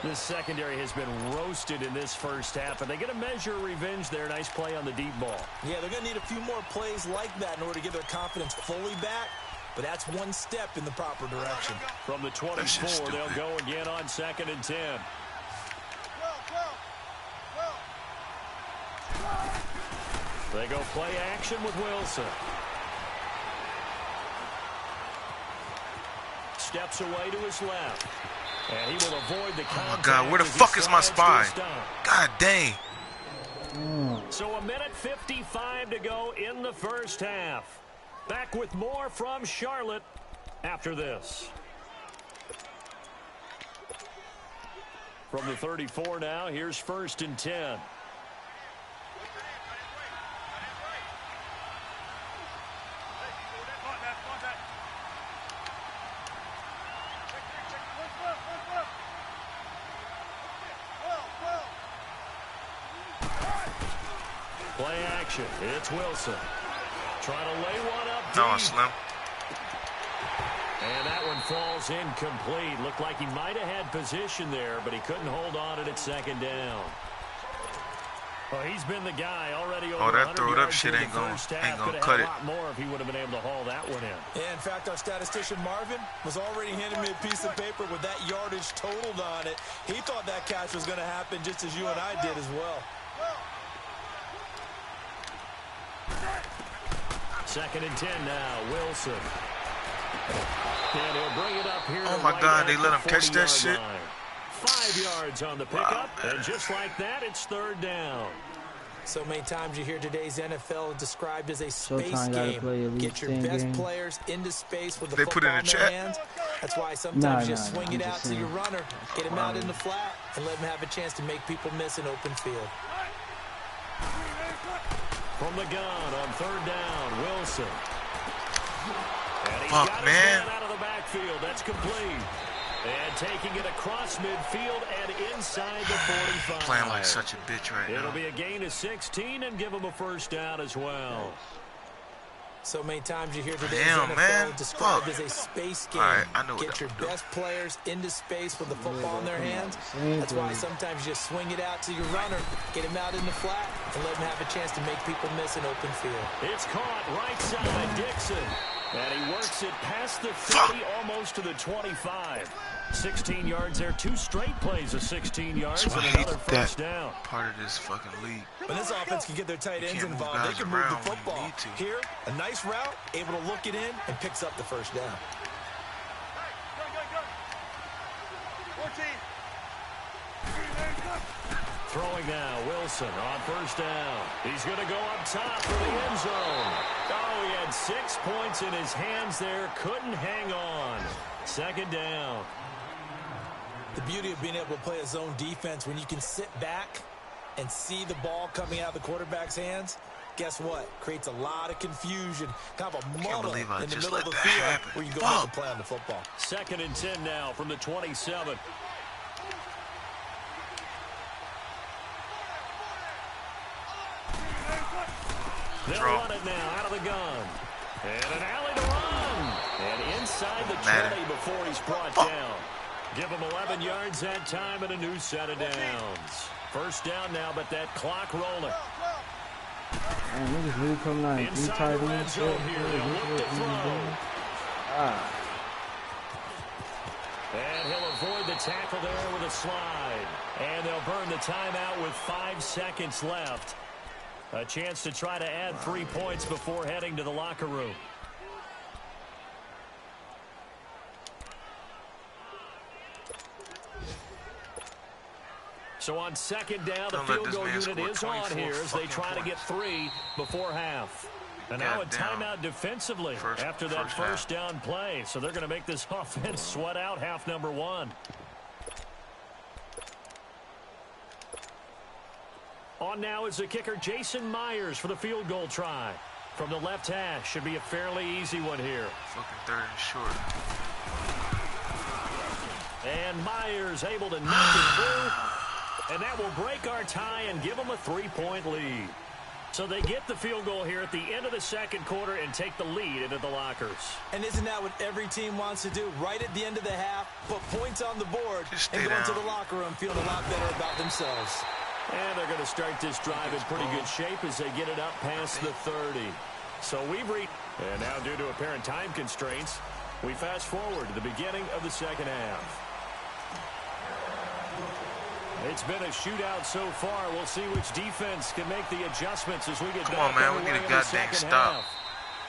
Speaker 3: This secondary has been roasted in this first half, and they get a measure of revenge there. Nice play on the deep ball.
Speaker 4: Yeah, they're going to need a few more plays like that in order to get their confidence fully back, but that's one step in the proper direction.
Speaker 3: From the 24, they'll go again on 2nd and 10. They go play action with Wilson. Steps away to his left. And he will avoid the contact.
Speaker 2: Oh my God, where the fuck is my spy? God dang.
Speaker 3: So 1:55 to go in the first half. Back with more from Charlotte after this. From the 34 now, here's 1st and 10. Play action. It's Wilson. Trying to lay one up deep.
Speaker 2: No, Slim.
Speaker 3: And that one falls incomplete. Looked like he might have had position there, but he couldn't hold on it at 2nd down. Well, he's been the guy already over
Speaker 2: that
Speaker 3: 100
Speaker 2: throwed up
Speaker 3: yards
Speaker 2: shit
Speaker 3: in
Speaker 2: ain't
Speaker 3: the
Speaker 2: gonna
Speaker 3: first half.
Speaker 2: cut
Speaker 3: Could
Speaker 2: it.
Speaker 3: have had a lot more if he would have been able to haul that one in.
Speaker 4: Yeah, in fact, our statistician Marvin was already handing me a piece of paper with that yardage totaled on it. He thought that catch was going to happen just as you and I did as well.
Speaker 3: 2nd and 10 now. Wilson. And he'll bring it up here.
Speaker 2: Oh my God, they let him catch that shit.
Speaker 3: 5 yards on the pickup, and just like that, it's 3rd down.
Speaker 4: So many times you hear today's NFL described as a space
Speaker 5: Showtime
Speaker 4: game. Get your best
Speaker 5: games.
Speaker 4: players into space with the
Speaker 2: They
Speaker 4: football
Speaker 2: put it in
Speaker 4: in
Speaker 2: the
Speaker 4: their
Speaker 2: chat.
Speaker 4: hands. That's why sometimes you just swing it out to your runner, get him out in the flat, and let him have a chance to make people miss an open field.
Speaker 3: From the gun on 3rd down, Wilson. And he's
Speaker 2: Fuck,
Speaker 3: got
Speaker 2: man.
Speaker 3: his man out of the backfield. That's complete. And taking it across midfield and inside the 45.
Speaker 2: Playing like such a bitch right now.
Speaker 3: It'll be a gain of 16 and give him a 1st down as well.
Speaker 4: So many times you hear today's
Speaker 2: Damn,
Speaker 4: NFL
Speaker 2: man.
Speaker 4: described
Speaker 2: Fuck.
Speaker 4: as a space game.
Speaker 2: All right, I know what
Speaker 4: Get your
Speaker 2: that would do.
Speaker 4: best players into space with the football in their hands. That's why sometimes you just swing it out to your runner, get him out in the flat, and let him have a chance to make people miss an open field.
Speaker 3: It's caught right side, Dixon. And he works it past the 30, almost to the 25. 16 yards there, 2 straight plays of 16 yards,
Speaker 2: So I
Speaker 3: and
Speaker 2: hate
Speaker 3: another
Speaker 2: that
Speaker 3: 1st down.
Speaker 2: part of this fucking league.
Speaker 4: When this offense can get their tight ends
Speaker 2: can't move
Speaker 4: involved, they
Speaker 2: guys
Speaker 4: can move the
Speaker 2: around when you
Speaker 4: football.
Speaker 2: need to.
Speaker 4: Here, a nice route, able to look it in, and picks up the 1st down.
Speaker 6: Go. 14.
Speaker 3: Throwing now, Wilson on 1st down. He's going to go up top for the end zone. Oh, he had 6 points in his hands there. Couldn't hang on. 2nd down.
Speaker 4: The beauty of being able to play a zone defense when you can sit back and see the ball coming out of the quarterback's hands, guess what? Creates a lot of confusion. Kind of a muddle in the middle of the field where you go make the play on the football.
Speaker 3: 2nd and 10 now from the 27. They'll run it now out of the gun. And an alley to run. And inside the 20 before he's brought down. Give him 11 yards that time and a new set of downs. 1st down now, but that clock rolling.
Speaker 5: Man, niggas really coming out and
Speaker 3: Inside the red zone here. They'll look to throw. And he'll avoid the tackle there with a slide. And they'll burn the timeout with 5 seconds left. A chance to try to add 3 points before heading to the locker room. So on second down, the field goal unit is on here as they try to get 3 before half. And now a timeout defensively after that first down play. So they're going to make this offense sweat out half number 1. On now is the kicker, Jason Myers, for the field goal try. From the left hash, should be a fairly easy one here.
Speaker 2: Fucking 3rd and short.
Speaker 3: And Myers able to knock it through. And that will break our tie and give them a 3-point lead. So they get the field goal here at the end of the second quarter and take the lead into the lockers.
Speaker 4: And isn't that what every team wants to do? Right at the end of the half, put points on the board and go into the locker room feeling a lot better about themselves.
Speaker 3: And they're going to start this drive in pretty good shape as they get it up past the 30. So we've reached, and now due to apparent time constraints, we fast forward to the beginning of the second half. It's been a shootout so far. We'll see which defense can make the adjustments as we get
Speaker 2: Come
Speaker 3: back
Speaker 2: on, man. We
Speaker 3: underway
Speaker 2: get a
Speaker 3: in the
Speaker 2: goddamn
Speaker 3: second
Speaker 2: stop.
Speaker 3: half.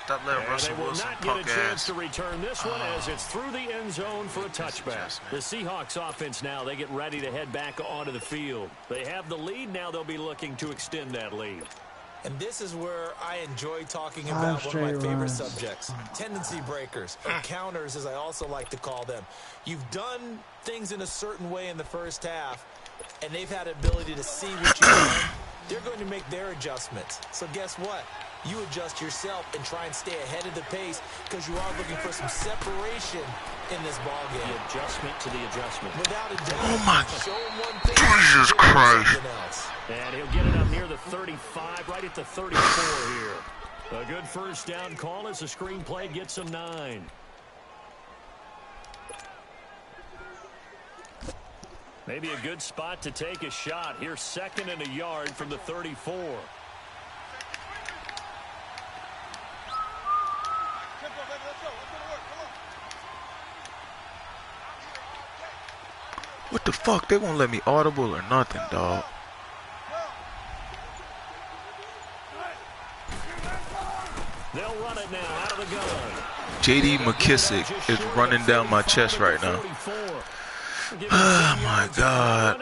Speaker 2: Stop letting Russell
Speaker 3: Wilson
Speaker 2: Wilson
Speaker 3: not
Speaker 2: punk
Speaker 3: get a chance
Speaker 2: ass.
Speaker 3: to return this one as it's through the end zone for a touchback. The Seahawks offense now, they get ready to head back onto the field. They have the lead. Now they'll be looking to extend that lead.
Speaker 4: And this is where I enjoy talking about one of my favorite subjects, tendency breakers, or counters, as I also like to call them. You've done things in a certain way in the first half, and they've had the ability to see what you've done. They're going to make their adjustments. So guess what? You adjust yourself and try and stay ahead of the pace because you are looking for some separation in this ball game.
Speaker 3: The adjustment to the adjustment.
Speaker 4: Without a doubt.
Speaker 2: Oh my
Speaker 4: Show him one thing.
Speaker 2: Jesus Christ.
Speaker 3: And he'll get it up near the 35, right at the 34 here. A good first down call as the screenplay gets him 9. Maybe a good spot to take a shot. Here's 2nd and a yard from the 34.
Speaker 2: What the fuck? They won't let me audible or nothing, dog.
Speaker 3: They'll run it now out of the gun.
Speaker 2: J.D. McKissick is running down my chest right now. Oh my God.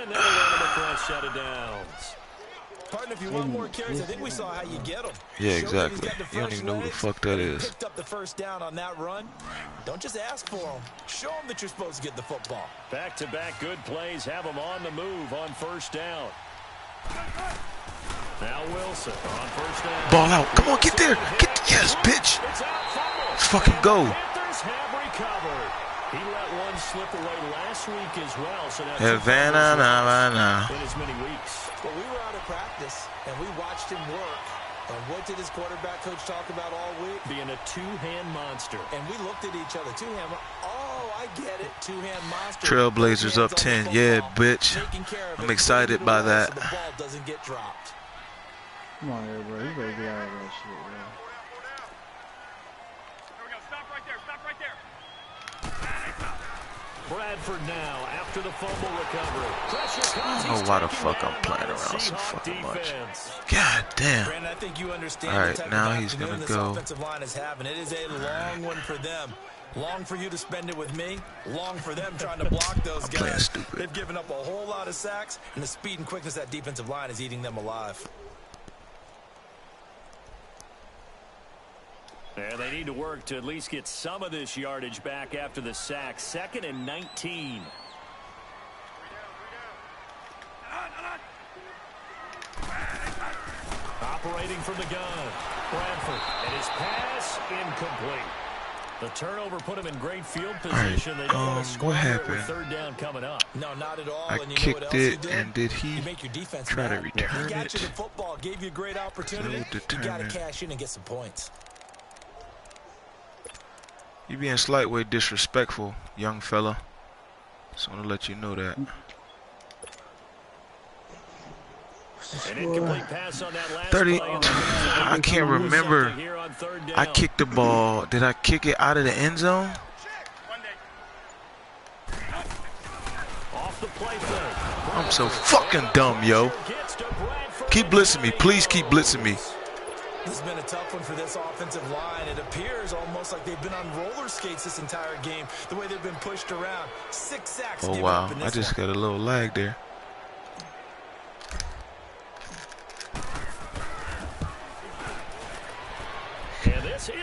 Speaker 4: Partner, if you want more carries, I think we saw how you get them.
Speaker 2: Yeah, exactly. You don't even know who the fuck that is.
Speaker 4: Picked up the first down on that run. Don't just ask for them. Show them that you're supposed to get the football.
Speaker 3: Back-to-back good plays have them on the move on first down. Now Wilson on first down.
Speaker 2: Ball out. Come on, get there. Yes, bitch. Let's fucking go.
Speaker 3: Panthers have recovered. He let one slip away last week as well. So that's in as many weeks.
Speaker 4: Well, we were out of practice, and we watched him work. And what did his quarterback coach talk about all week?
Speaker 3: Being a two-hand monster.
Speaker 4: And we looked at each other. Two-hand. Oh, I get it. Two-hand monster.
Speaker 2: Trailblazers up 10. Yeah, bitch. I'm excited by that.
Speaker 4: So the ball doesn't get dropped.
Speaker 5: Come on here, bro. You better get out of that shit, bro.
Speaker 6: There we go. Stop right there. Stop right there.
Speaker 3: Bradford now after the fumble recovery.
Speaker 2: I don't know why the fuck I'm playing around so fucking much. God damn.
Speaker 4: Brandon, I think you understand.
Speaker 2: All right, now he's gonna go.
Speaker 4: Offensive line is having. It is a long one for them. Long for you to spend it with me. Long for them trying to block those guys.
Speaker 2: Stupid.
Speaker 4: They've given up a whole lot of sacks, and the speed and quickness of that defensive line is eating them alive.
Speaker 3: And they need to work to at least get some of this yardage back after the sack. 2nd and 19. Operating from the gun. Bradford. And his pass incomplete. The turnover put him in great field position. They don't want to score with 3rd down coming up.
Speaker 4: No, not at all.
Speaker 2: I
Speaker 4: and you
Speaker 2: kicked
Speaker 4: know what else
Speaker 2: it,
Speaker 4: he did?
Speaker 2: and did he
Speaker 4: make your defense
Speaker 2: try to
Speaker 4: mad.
Speaker 2: return
Speaker 4: He got
Speaker 2: it?
Speaker 4: you the football, gave you a great opportunity. You got to cash in and get some points.
Speaker 2: You being slightly disrespectful, young fella. Just want to let you know that.
Speaker 3: An incomplete pass on that last
Speaker 2: 30.
Speaker 3: play.
Speaker 2: I can't remember. I kicked the ball. Did I kick it out of the end zone?
Speaker 3: Off the play fake.
Speaker 2: I'm so fucking dumb, yo. Keep blitzing me. Please keep blitzing me.
Speaker 4: This has been a tough one for this offensive line. It appears almost like they've been on roller skates this entire game, the way they've been pushed around. 6 sacks.
Speaker 2: Oh, wow. I just got a little lag there.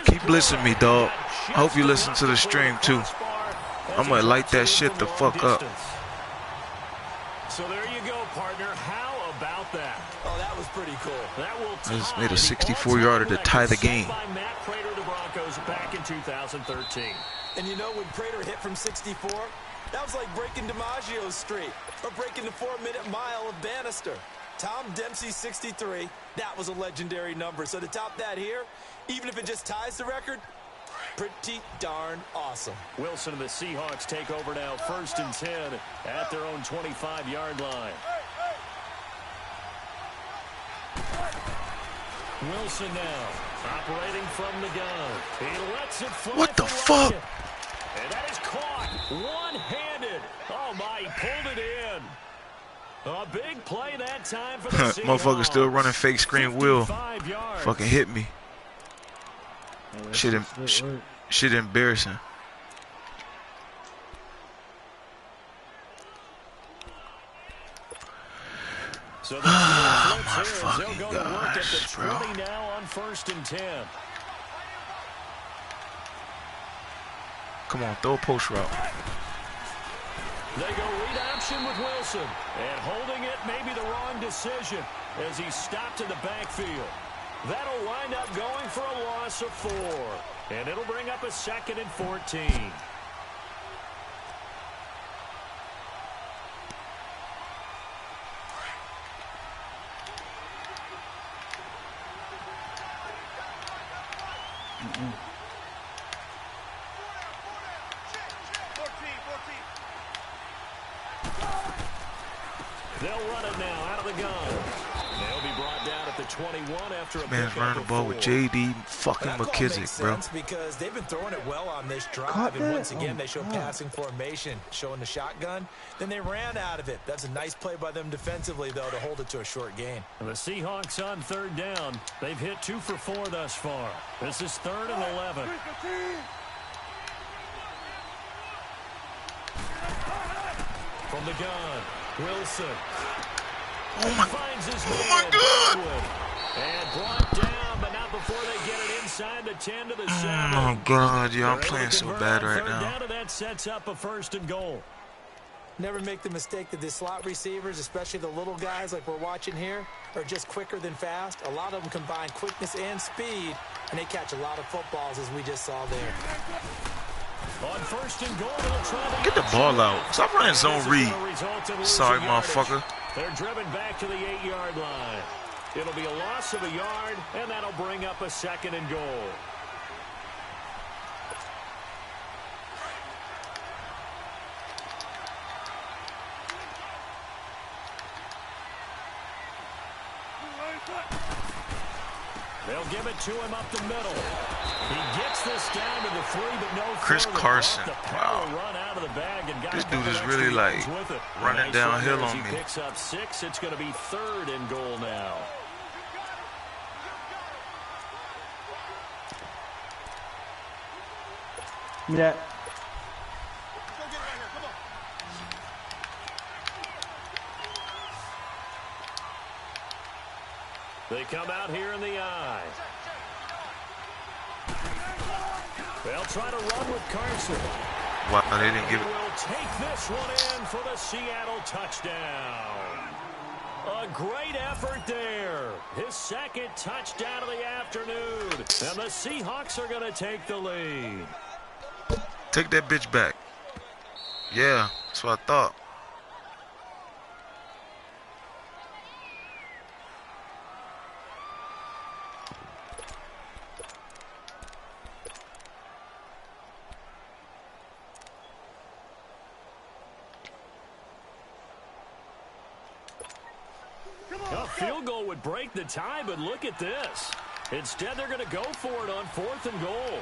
Speaker 2: Keep blitzing me, dog. I hope you listen to the stream, too. I'm going to light that shit the fuck up.
Speaker 3: So there you go, partner. How about that?
Speaker 4: Oh, that was pretty cool.
Speaker 3: That will
Speaker 2: I just made a 64-yarder to tie the game.
Speaker 3: By Matt Prater, the Broncos, back in 2013.
Speaker 4: And you know, when Prater hit from 64, that was like breaking DiMaggio's streak or breaking the 4-minute mile of Bannister. Tom Dempsey, 63. That was a legendary number. So to top that here, even if it just ties the record, pretty darn awesome.
Speaker 3: Wilson and the Seahawks take over now, 1st and 10 at their own 25-yard line. Wilson now operating from the gun. He lets it fly.
Speaker 2: What the fuck?
Speaker 3: And that is caught one-handed. Oh my, he pulled it in. A big play that time for the Seahawks.
Speaker 2: Motherfucker still running fake screen wheel. Fucking hit me. Shit embarrassing.
Speaker 3: So
Speaker 2: oh my fucking gosh, bro.
Speaker 3: Now on 1st and 10.
Speaker 2: Come on, throw a post route.
Speaker 3: They go read option with Wilson. And holding it may be the wrong decision as he stopped in the backfield. That'll wind up going for a loss of 4. And it'll bring up a 2nd and 14. They'll run it now out of the gun. They'll be brought down at the 21 after a
Speaker 2: man's running the ball with J.D. fucking McKissick, bro.
Speaker 4: Because they've been throwing it well on this drive, and once again they show passing formation, showing the shotgun. Then they ran out of it. That's a nice play by them defensively, though, to hold it to a short gain.
Speaker 3: And the Seahawks on 3rd down. They've hit 2 for 4 thus far. This is 3rd and 11. From the gun, Wilson. Finds his man.
Speaker 2: God.
Speaker 3: And brought down, but not before they get it inside the 10 to the 7.
Speaker 2: Oh God, yeah, I'm playing so bad right now.
Speaker 3: Down, and that sets up a 1st and goal.
Speaker 4: Never make the mistake that the slot receivers, especially the little guys like we're watching here, are just quicker than fast. A lot of them combine quickness and speed, and they catch a lot of footballs, as we just saw there.
Speaker 3: On 1st and goal, they'll try to
Speaker 2: get the ball out. Stop running zone read. Sorry, motherfucker.
Speaker 3: They're driven back to the 8-yard line. It'll be a loss of a yard, and that'll bring up a 2nd and goal. They'll give it to him up the middle. He gets this down to the 3, but no
Speaker 2: Chris
Speaker 3: further.
Speaker 2: Carson.
Speaker 3: Wow. Run out of the bag and got
Speaker 2: this dude is really like running downhill on me.
Speaker 3: He picks up 6. It's going to be 3rd and goal now.
Speaker 5: Yeah.
Speaker 3: They come out here in the eye. They'll try to run with Carson.
Speaker 2: Wow, they didn't give it.
Speaker 3: Will take this one in for the Seattle touchdown. A great effort there. His 2nd touchdown of the afternoon. And the Seahawks are going to take the lead.
Speaker 2: Take that bitch back. Yeah, that's what I thought.
Speaker 3: A field goal would break the tie, but look at this. Instead, they're going to go for it on 4th and goal.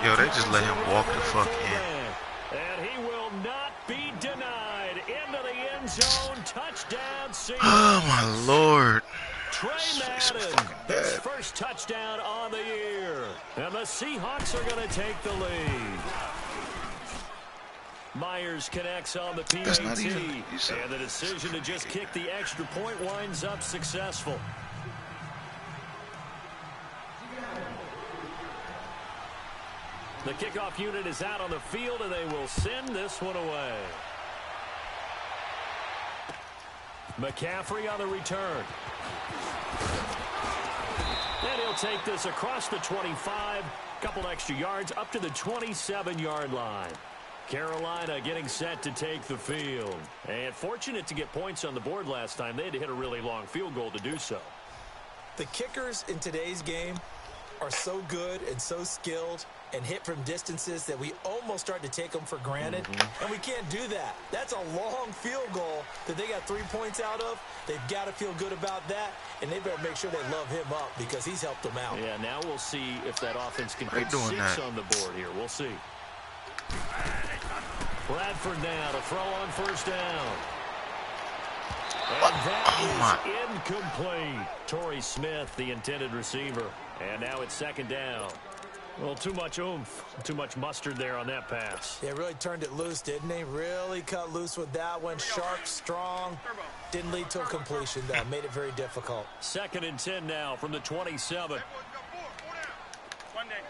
Speaker 2: Yo, they just let him walk the fuck in.
Speaker 3: And he will not be denied. Into the end zone. Touchdown, Seahawks.
Speaker 2: Oh, my Lord.
Speaker 3: Trey Madden, his first touchdown on the year. And the Seahawks are going to take the lead. Myers connects on the PAT, and the decision to just kick the extra point winds up successful. The kickoff unit is out on the field, and they will send this one away. McCaffrey on the return. And he'll take this across the 25, couple extra yards up to the 27-yard line. Carolina getting set to take the field. And fortunate to get points on the board last time. They had to hit a really long field goal to do so.
Speaker 4: The kickers in today's game are so good and so skilled and hit from distances that we almost start to take them for granted. And we can't do that. That's a long field goal that they got 3 points out of. They've got to feel good about that, and they better make sure they love him up because he's helped them out.
Speaker 3: Yeah, now we'll see if that offense can put 6 on the board here. We'll see. Bradford now to throw on first down. And that is incomplete. Torrey Smith, the intended receiver. And now it's second down. Well, too much oomph, too much mustard there on that pass.
Speaker 4: They really turned it loose, didn't they? Really cut loose with that one. Sharp, strong. Didn't lead to a completion, though. Made it very difficult.
Speaker 3: 2nd and 10 now from the 27.
Speaker 6: One day.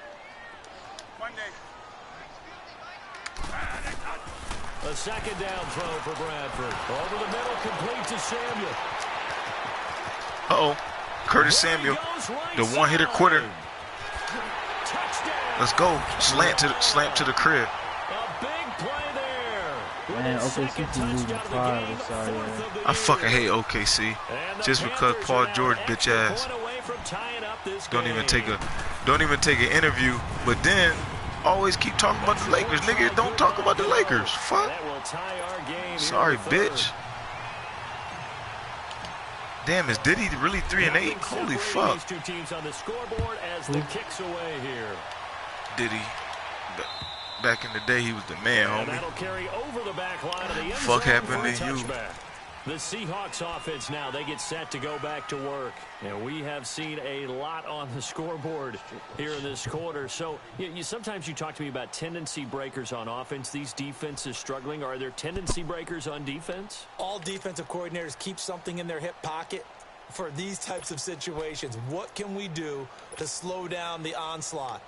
Speaker 3: A second down throw for Bradford. Over the middle, complete to Samuel.
Speaker 2: Uh-oh. Curtis Samuel, the one-hitter quitter. Let's go. Slant to the crib.
Speaker 3: A big play there.
Speaker 5: Man, OKC can lose the 5. Sorry, man.
Speaker 2: I fucking hate OKC just because Paul George bitch ass don't even take an interview, but then always keep talking about the Lakers. Nigga, don't talk about the Lakers. Fuck. Sorry, bitch. Damn, is Diddy really 3-8? Holy fuck.
Speaker 3: These two teams on the scoreboard as the kicks away here.
Speaker 2: Diddy. Back in the day, he was the man, homie.
Speaker 3: That'll carry over the back line of the end
Speaker 2: Fuck
Speaker 3: zone
Speaker 2: happened
Speaker 3: for a
Speaker 2: to you?
Speaker 3: touchback. The Seahawks offense now, they get set to go back to work. And we have seen a lot on the scoreboard here in this quarter. So sometimes you talk to me about tendency breakers on offense. These defenses struggling. Are there tendency breakers on defense?
Speaker 4: All defensive coordinators keep something in their hip pocket for these types of situations. What can we do to slow down the onslaught?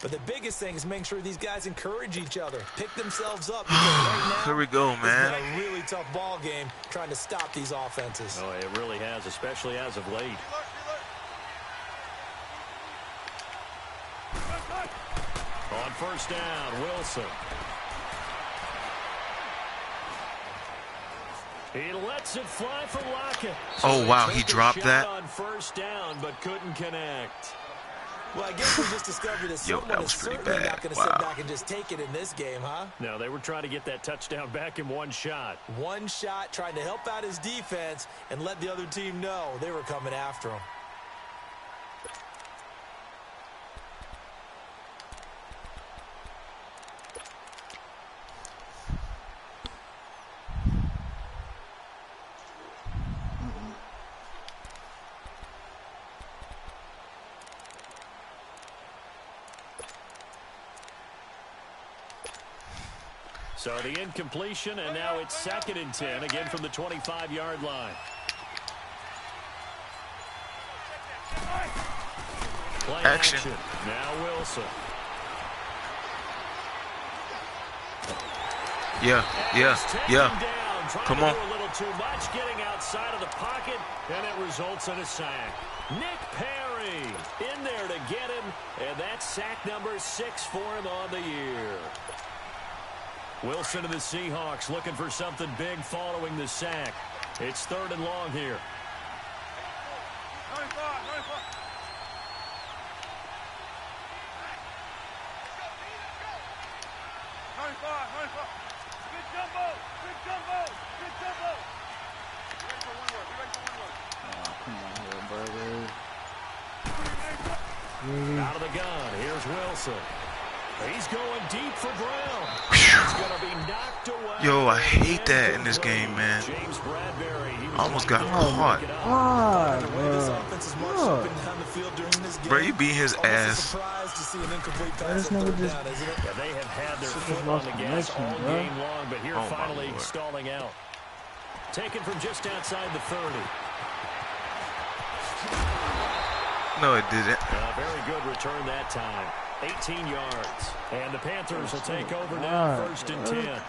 Speaker 4: But the biggest thing is making sure these guys encourage each other, pick themselves up. Right now,
Speaker 2: here we go, man.
Speaker 4: It's been a really tough ball game trying to stop these offenses.
Speaker 3: Oh, it really has, especially as of late. On first down, Wilson. He lets it fly for Lockett.
Speaker 2: Oh, wow, he dropped that?
Speaker 3: On first down, but couldn't connect.
Speaker 4: Well, I guess we just discovered that someone is certainly not going to sit back and just take it in this game, huh?
Speaker 3: No, they were trying to get that touchdown back in one shot.
Speaker 4: One shot, trying to help out his defense and let the other team know they were coming after him.
Speaker 3: So the incompletion, and now it's 2nd and 10, again from the 25-yard line. Play action. Now Wilson.
Speaker 2: Yeah. Come on.
Speaker 3: A little too much, getting outside of the pocket, and it results in a sack. Nick Perry in there to get him, and that's sack number 6 for him on the year. Wilson to the Seahawks looking for something big following the sack. It's 3rd and long here.
Speaker 6: 95. Good jumbo.
Speaker 5: Come on here, brother.
Speaker 3: Out of the gun, here's Wilson. He's going deep for Brown. He's going to be knocked away.
Speaker 2: Yo, I hate that in this game, man. I almost got caught.
Speaker 4: The way this offense is marching up and down the field during this
Speaker 2: Bro, you beat his ass.
Speaker 4: Surprised to see an incomplete pass
Speaker 5: That's never just.
Speaker 4: down, isn't it?
Speaker 3: Yeah, they have had their foot on the gas all
Speaker 5: bro.
Speaker 3: game long, but here finally stalling out. Taken from just outside the 30.
Speaker 2: No, it didn't.
Speaker 3: Very good return that time. 18 yards. And the Panthers will take over now, 1st and 10.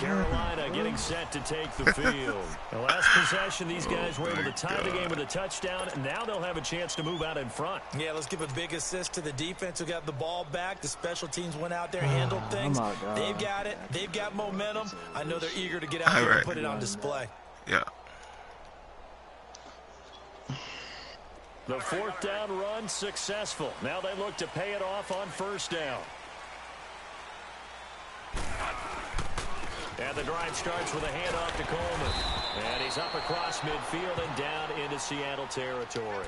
Speaker 3: Carolina getting set to take the field. The last possession, these guys were able to tie the game with a touchdown, and now they'll have a chance to move out in front.
Speaker 4: Yeah, let's give a big assist to the defense who got the ball back. The special teams went out there, handled things. They've got it. They've got momentum. I know they're eager to get out there and put it on display.
Speaker 2: Yeah.
Speaker 3: The 4th down run successful. Now they look to pay it off on 1st down. And the drive starts with a handoff to Coleman. And he's up across midfield and down into Seattle territory.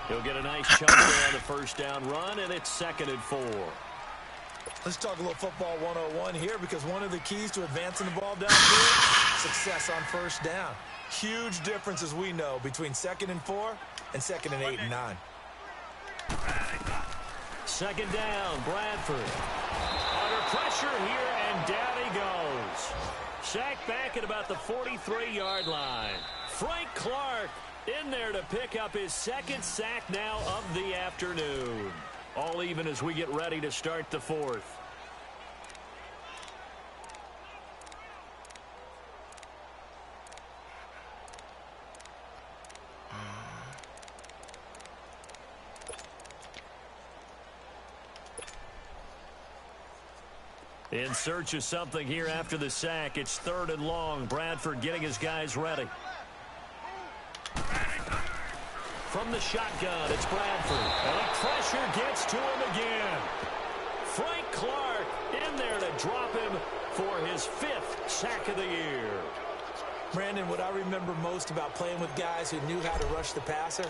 Speaker 3: He'll get a nice chunk there on the 1st down run, and it's 2nd and 4.
Speaker 4: Let's talk a little football 101 here, because one of the keys to advancing the ball downfield, success on 1st down. Huge difference, as we know, between 2nd and 4 and 2nd and 8 and 9.
Speaker 3: 2nd down, Bradford. Under pressure here, and down he goes. Sacked back at about the 43-yard line. Frank Clark in there to pick up his 2nd sack now of the afternoon. All even as we get ready to start the 4th. In search of something here after the sack. It's 3rd and long. Bradford getting his guys ready. From the shotgun, it's Bradford. And the pressure gets to him again. Frank Clark in there to drop him for his 5th sack of the year.
Speaker 4: Brandon, what I remember most about playing with guys who knew how to rush the passer,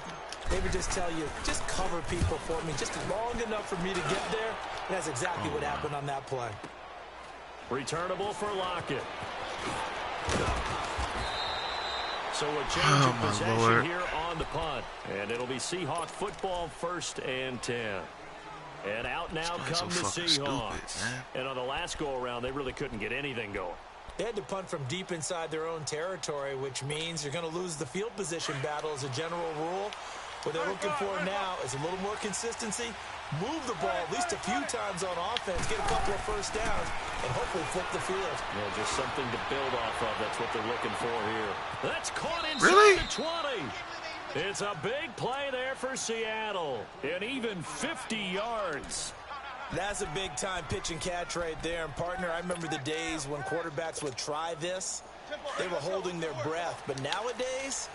Speaker 4: they would just tell you, just cover people for me, just long enough for me to get there. And that's exactly what happened on that play.
Speaker 3: Returnable for Lockett. So a change of possession here on the punt. And it'll be Seahawk football, 1st and 10. And out now come the Seahawks.
Speaker 2: Stupid,
Speaker 3: and on the last go-around, they really couldn't get anything going.
Speaker 4: They had to punt from deep inside their own territory, which means you're going to lose the field position battle as a general rule. What they're looking for now is a little more consistency, move the ball at least a few times on offense, get a couple of 1st downs, and hopefully flip the field.
Speaker 3: Yeah, just something to build off of. That's what they're looking for here. That's caught inside the 20. It's a big play there for Seattle. And even 50 yards.
Speaker 4: That's a big-time pitch and catch right there. And, partner, I remember the days when quarterbacks would try this. They were holding their breath. But nowadays,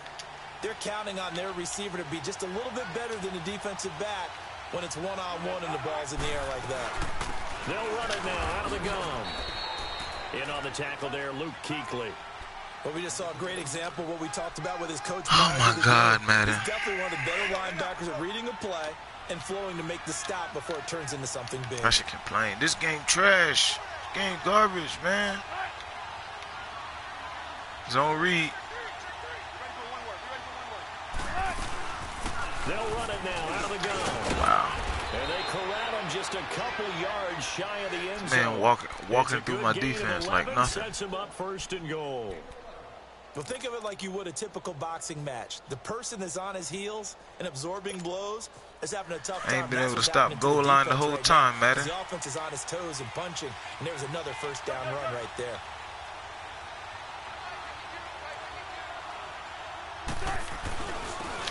Speaker 4: they're counting on their receiver to be just a little bit better than the defensive back when it's one-on-one and the ball's in the air like that.
Speaker 3: They'll run it now out of the gun. In on the tackle there, Luke Kuechly.
Speaker 4: Well, we just saw a great example of what we talked about with his coach.
Speaker 2: Oh, my God, Madden.
Speaker 4: He's definitely one of the better linebackers at reading a play and flowing to make the stop before it turns into something big.
Speaker 2: I should complain. This game trash. This game garbage, man. Zone read.
Speaker 3: They'll run it now out of the gun.
Speaker 2: Wow.
Speaker 3: And they corral him just a couple yards shy of the end zone.
Speaker 2: Man, walking through my defense like nothing.
Speaker 3: Sets him up 1st and goal.
Speaker 4: Well, think of it like you would a typical boxing match. The person that's on his heels and absorbing blows is having a tough time.
Speaker 2: I ain't been able to stop goal line the whole time, Madden.
Speaker 4: The offense is on his toes and punching, and there's another 1st down run right there.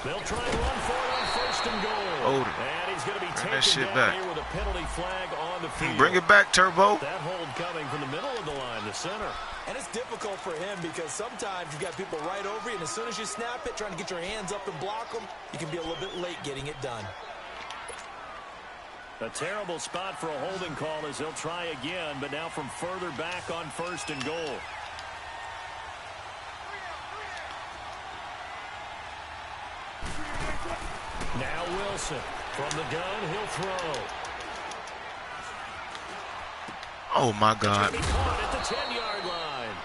Speaker 3: They'll try and run for it on 1st and goal. And he's going to be taken down here with a penalty flag on the field.
Speaker 2: Bring it back, Turbo.
Speaker 3: That hold coming from the middle of the line, the center.
Speaker 4: And it's difficult for him because sometimes you've got people right over you, and as soon as you snap it, trying to get your hands up and block them, you can be a little bit late getting it done.
Speaker 3: A terrible spot for a holding call as they'll try again, but now from further back on 1st and goal. Now Wilson from the gun, he'll throw.
Speaker 2: Oh my God!
Speaker 3: He's caught at the 10-yard line,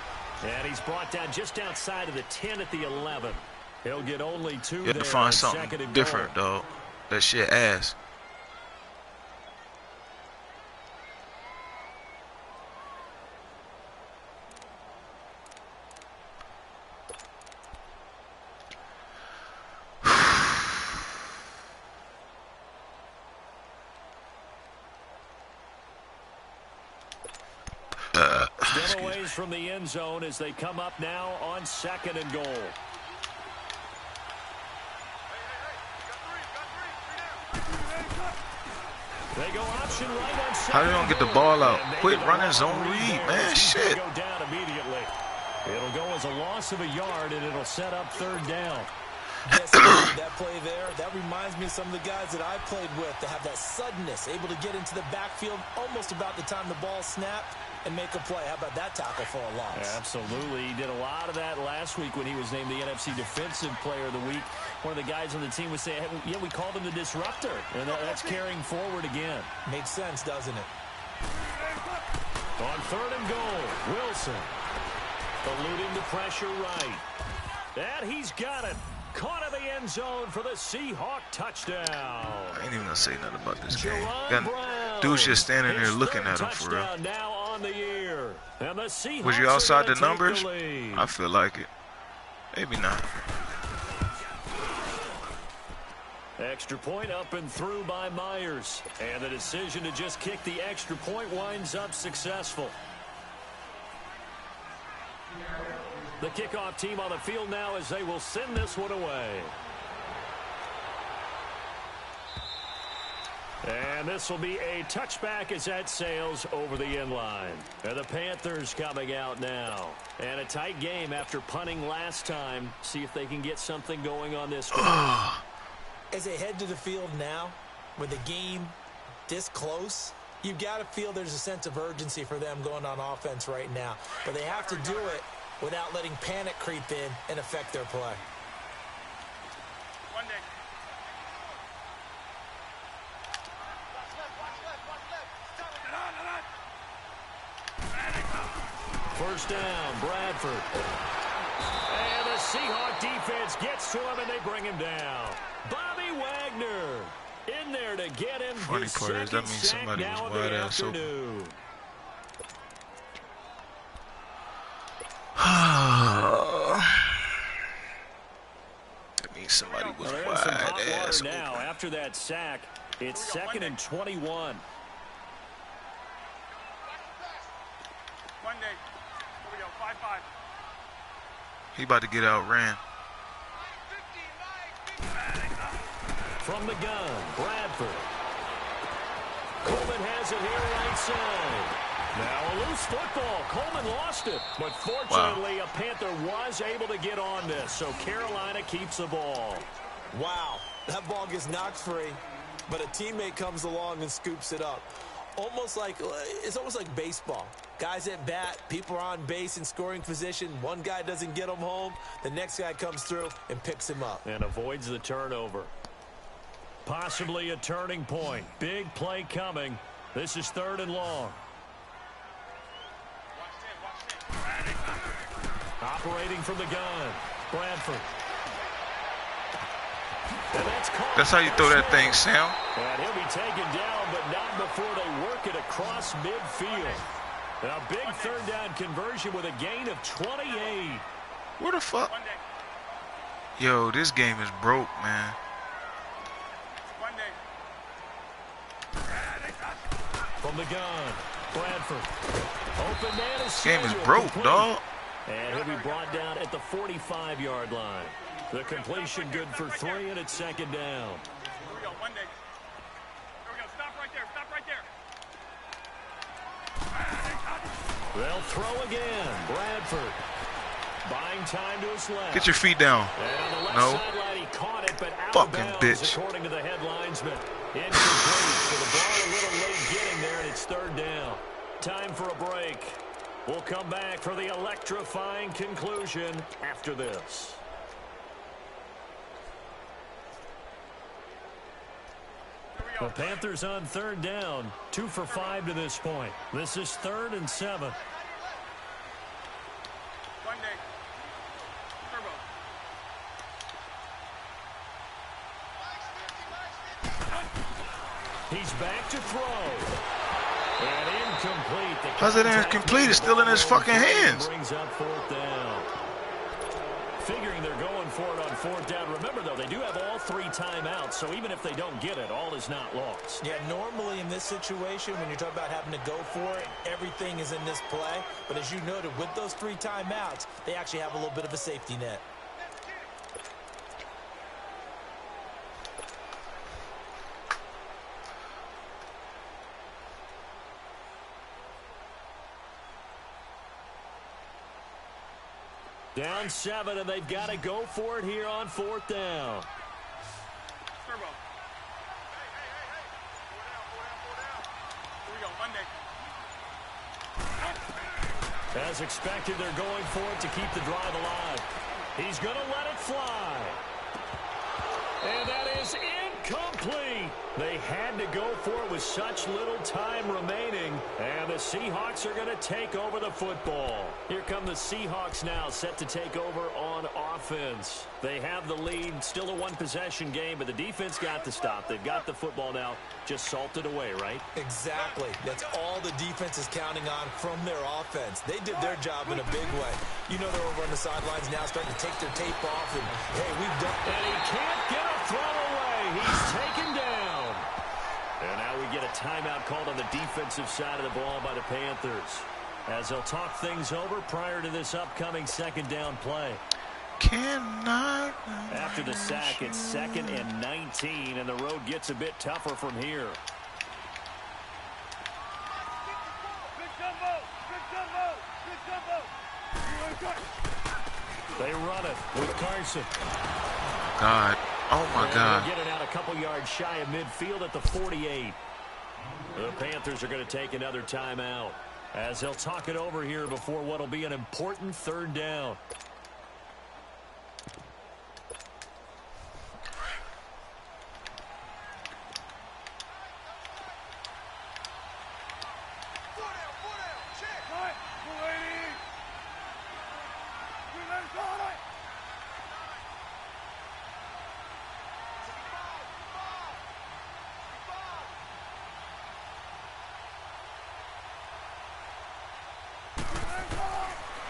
Speaker 3: and he's brought down just outside of the 10 at the 11. He'll get only 2
Speaker 2: You
Speaker 3: there.
Speaker 2: have to find something different, dog. That shit ass.
Speaker 3: Still a ways from the end zone as they come up now on 2nd and goal. They go option right on second.
Speaker 2: How they don't get the ball out? Quit running zone read, man. Shit.
Speaker 3: Go down immediately. It'll go as a loss of a yard, and it'll set up 3rd down.
Speaker 4: Yes, that play there, that reminds me of some of the guys that I played with to have that suddenness, able to get into the backfield almost about the time the ball snapped and make a play. How about that tackle for a loss?
Speaker 3: Yeah, absolutely. He did a lot of that last week when he was named the NFC Defensive Player of the Week. One of the guys on the team was saying, hey, yeah, we called him the disruptor, and that's carrying forward again.
Speaker 4: Makes sense, doesn't it?
Speaker 3: On 3rd and goal, Wilson eluding the pressure right. And he's got it. Caught in the end zone for the Seahawk touchdown.
Speaker 2: I ain't even gonna say nothing about this game. Dude's just standing there looking at him for real.
Speaker 3: Now on the year. And the Seahawks
Speaker 2: was you outside the numbers? I feel like it. Maybe not.
Speaker 3: Extra point up and through by Myers. And the decision to just kick the extra point winds up successful. The kickoff team on the field now as they will send this one away. And this will be a touchback as that sails over the end line. And the Panthers coming out now. And a tight game after punting last time. See if they can get something going on this one.
Speaker 4: As they head to the field now, with the game this close, you've got to feel there's a sense of urgency for them going on offense right now. But they have to do it without letting panic creep in and affect their play.
Speaker 6: One day.
Speaker 3: First down, Bradford. And the Seahawk defense gets to him, and they bring him down. Bobby Wagner in there to get him.
Speaker 2: Funny part is that means somebody was wide ass open. That means somebody was wide ass open.
Speaker 3: Now, after that sack, it's 2nd and 21.
Speaker 6: One day. Here we go. 5-5.
Speaker 2: He about to get outran.
Speaker 3: From the gun, Bradford. Coleman has it here right side. Now a loose football. Coleman lost it. But fortunately, a Panther was able to get on this. So Carolina keeps the ball.
Speaker 4: Wow. That ball gets knocked free, but a teammate comes along and scoops it up. It's almost like baseball. Guys at bat, people are on base in scoring position. One guy doesn't get him home. The next guy comes through and picks him up.
Speaker 3: And avoids the turnover. Possibly a turning point. Big play coming. This is 3rd and long. Operating from the gun, Bradford. And
Speaker 2: that's how you throw that thing, Sam.
Speaker 3: And he'll be taken down, but not before they work it across midfield. A big 3rd down conversion with a gain of 28.
Speaker 2: What the fuck? Yo, this game is broke, man.
Speaker 3: From the gun, Bradford. Open man is
Speaker 2: game is broke, dog.
Speaker 3: And he'll be brought down at the 45-yard line. The completion good for 3, and it's 2nd down.
Speaker 6: Here we go. One day. Here we go. Stop right there. Stop right there.
Speaker 3: They'll throw again. Bradford. Buying time to his left.
Speaker 2: Get your feet down.
Speaker 3: And on the left
Speaker 2: no.
Speaker 3: sideline, he caught it, but out
Speaker 2: fucking
Speaker 3: of bounds,
Speaker 2: bitch.
Speaker 3: according to the head linesman. Incomplete. So the ball a little late getting there, and it's 3rd down. Time for a break. We'll come back for the electrifying conclusion after this. The Panthers on 3rd down, 2 for 5 to this point. This is 3rd and 7.
Speaker 6: One day. Turbo.
Speaker 3: He's back to throw. And incomplete. How's
Speaker 2: it incomplete? It's still in his fucking hands.
Speaker 3: Brings up 4th down. figuring they're going for it on fourth down. Remember, though, they do have all 3 timeouts, so even if they don't get it, all is not lost.
Speaker 4: Yeah, normally in this situation, when you're talking about having to go for it, everything is in this play. But as you noted, with those 3 timeouts, they actually have a little bit of a safety net.
Speaker 3: Down 7, and they've got to go for it here on fourth down.
Speaker 6: Turbo. Here we go, Monday.
Speaker 3: As expected, they're going for it to keep the drive alive. He's going to let it fly. And that is incomplete. They had to go for it with such little time remaining. And the Seahawks are going to take over the football. Here come the Seahawks now, set to take over on offense. They have the lead, still a one-possession game, but the defense got the stop. They've got the football now, just salted away, right?
Speaker 4: Exactly. That's all the defense is counting on from their offense. They did their job in a big way. You know they're over on the sidelines now starting to take their tape off, and, hey, we've done...
Speaker 3: And he can't get a throw away. He's taken down. And now we get a timeout called on the defensive side of the ball by the Panthers, as they'll talk things over prior to this upcoming second down play. After the sack, it's 2nd and 19, and the road gets a bit tougher from here. They run it with Carson.
Speaker 2: God. Oh, my God.
Speaker 3: Get it out a couple yards shy of midfield at the 48. The Panthers are going to take another timeout, as they'll talk it over here before what will be an important third down.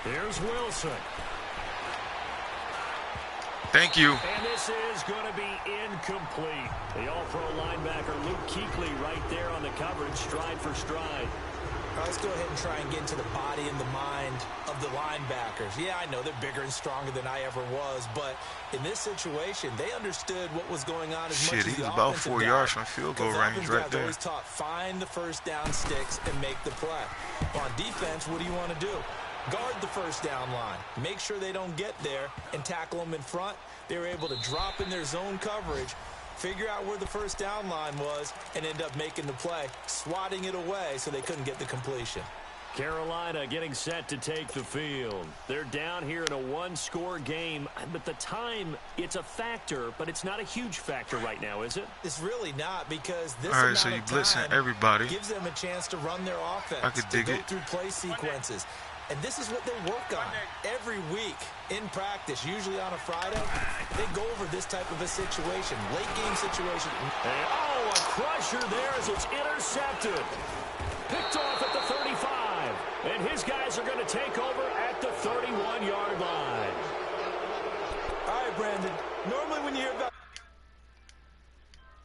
Speaker 3: Here's Wilson.
Speaker 2: Thank you.
Speaker 3: And this is going to be incomplete. The all-pro linebacker Luke Kuechly right there on the coverage, stride for stride.
Speaker 4: Let's go ahead and try and get into the body and the mind of the linebackers. Yeah, I know they're bigger and stronger than I ever was, but in this situation, they understood what was going on as much as the
Speaker 2: he's about 4 yards from field goal range right there.
Speaker 4: Always taught, find the first down sticks and make the play. On defense, what do you want to do? Guard the first down line. Make sure they don't get there and tackle them in front. They were able to drop in their zone coverage, figure out where the first down line was, and end up making the play, swatting it away so they couldn't get the completion.
Speaker 3: Carolina getting set to take the field. They're down here in a one-score game, but the time, it's a factor, but it's not a huge factor right now, is it?
Speaker 4: It's really not, because this
Speaker 2: all right, so you blitzing everybody.
Speaker 4: Gives them a chance to run their offense,
Speaker 2: I could dig
Speaker 4: to go
Speaker 2: it.
Speaker 4: through play sequences. And this is what they work on every week in practice, usually on a Friday. They go over this type of a situation, late game situation.
Speaker 3: And, oh, a crusher there as it's intercepted. Picked off at the 35. And his guys are going to take over at the 31-yard line.
Speaker 4: All right, Brandon. Normally when you hear about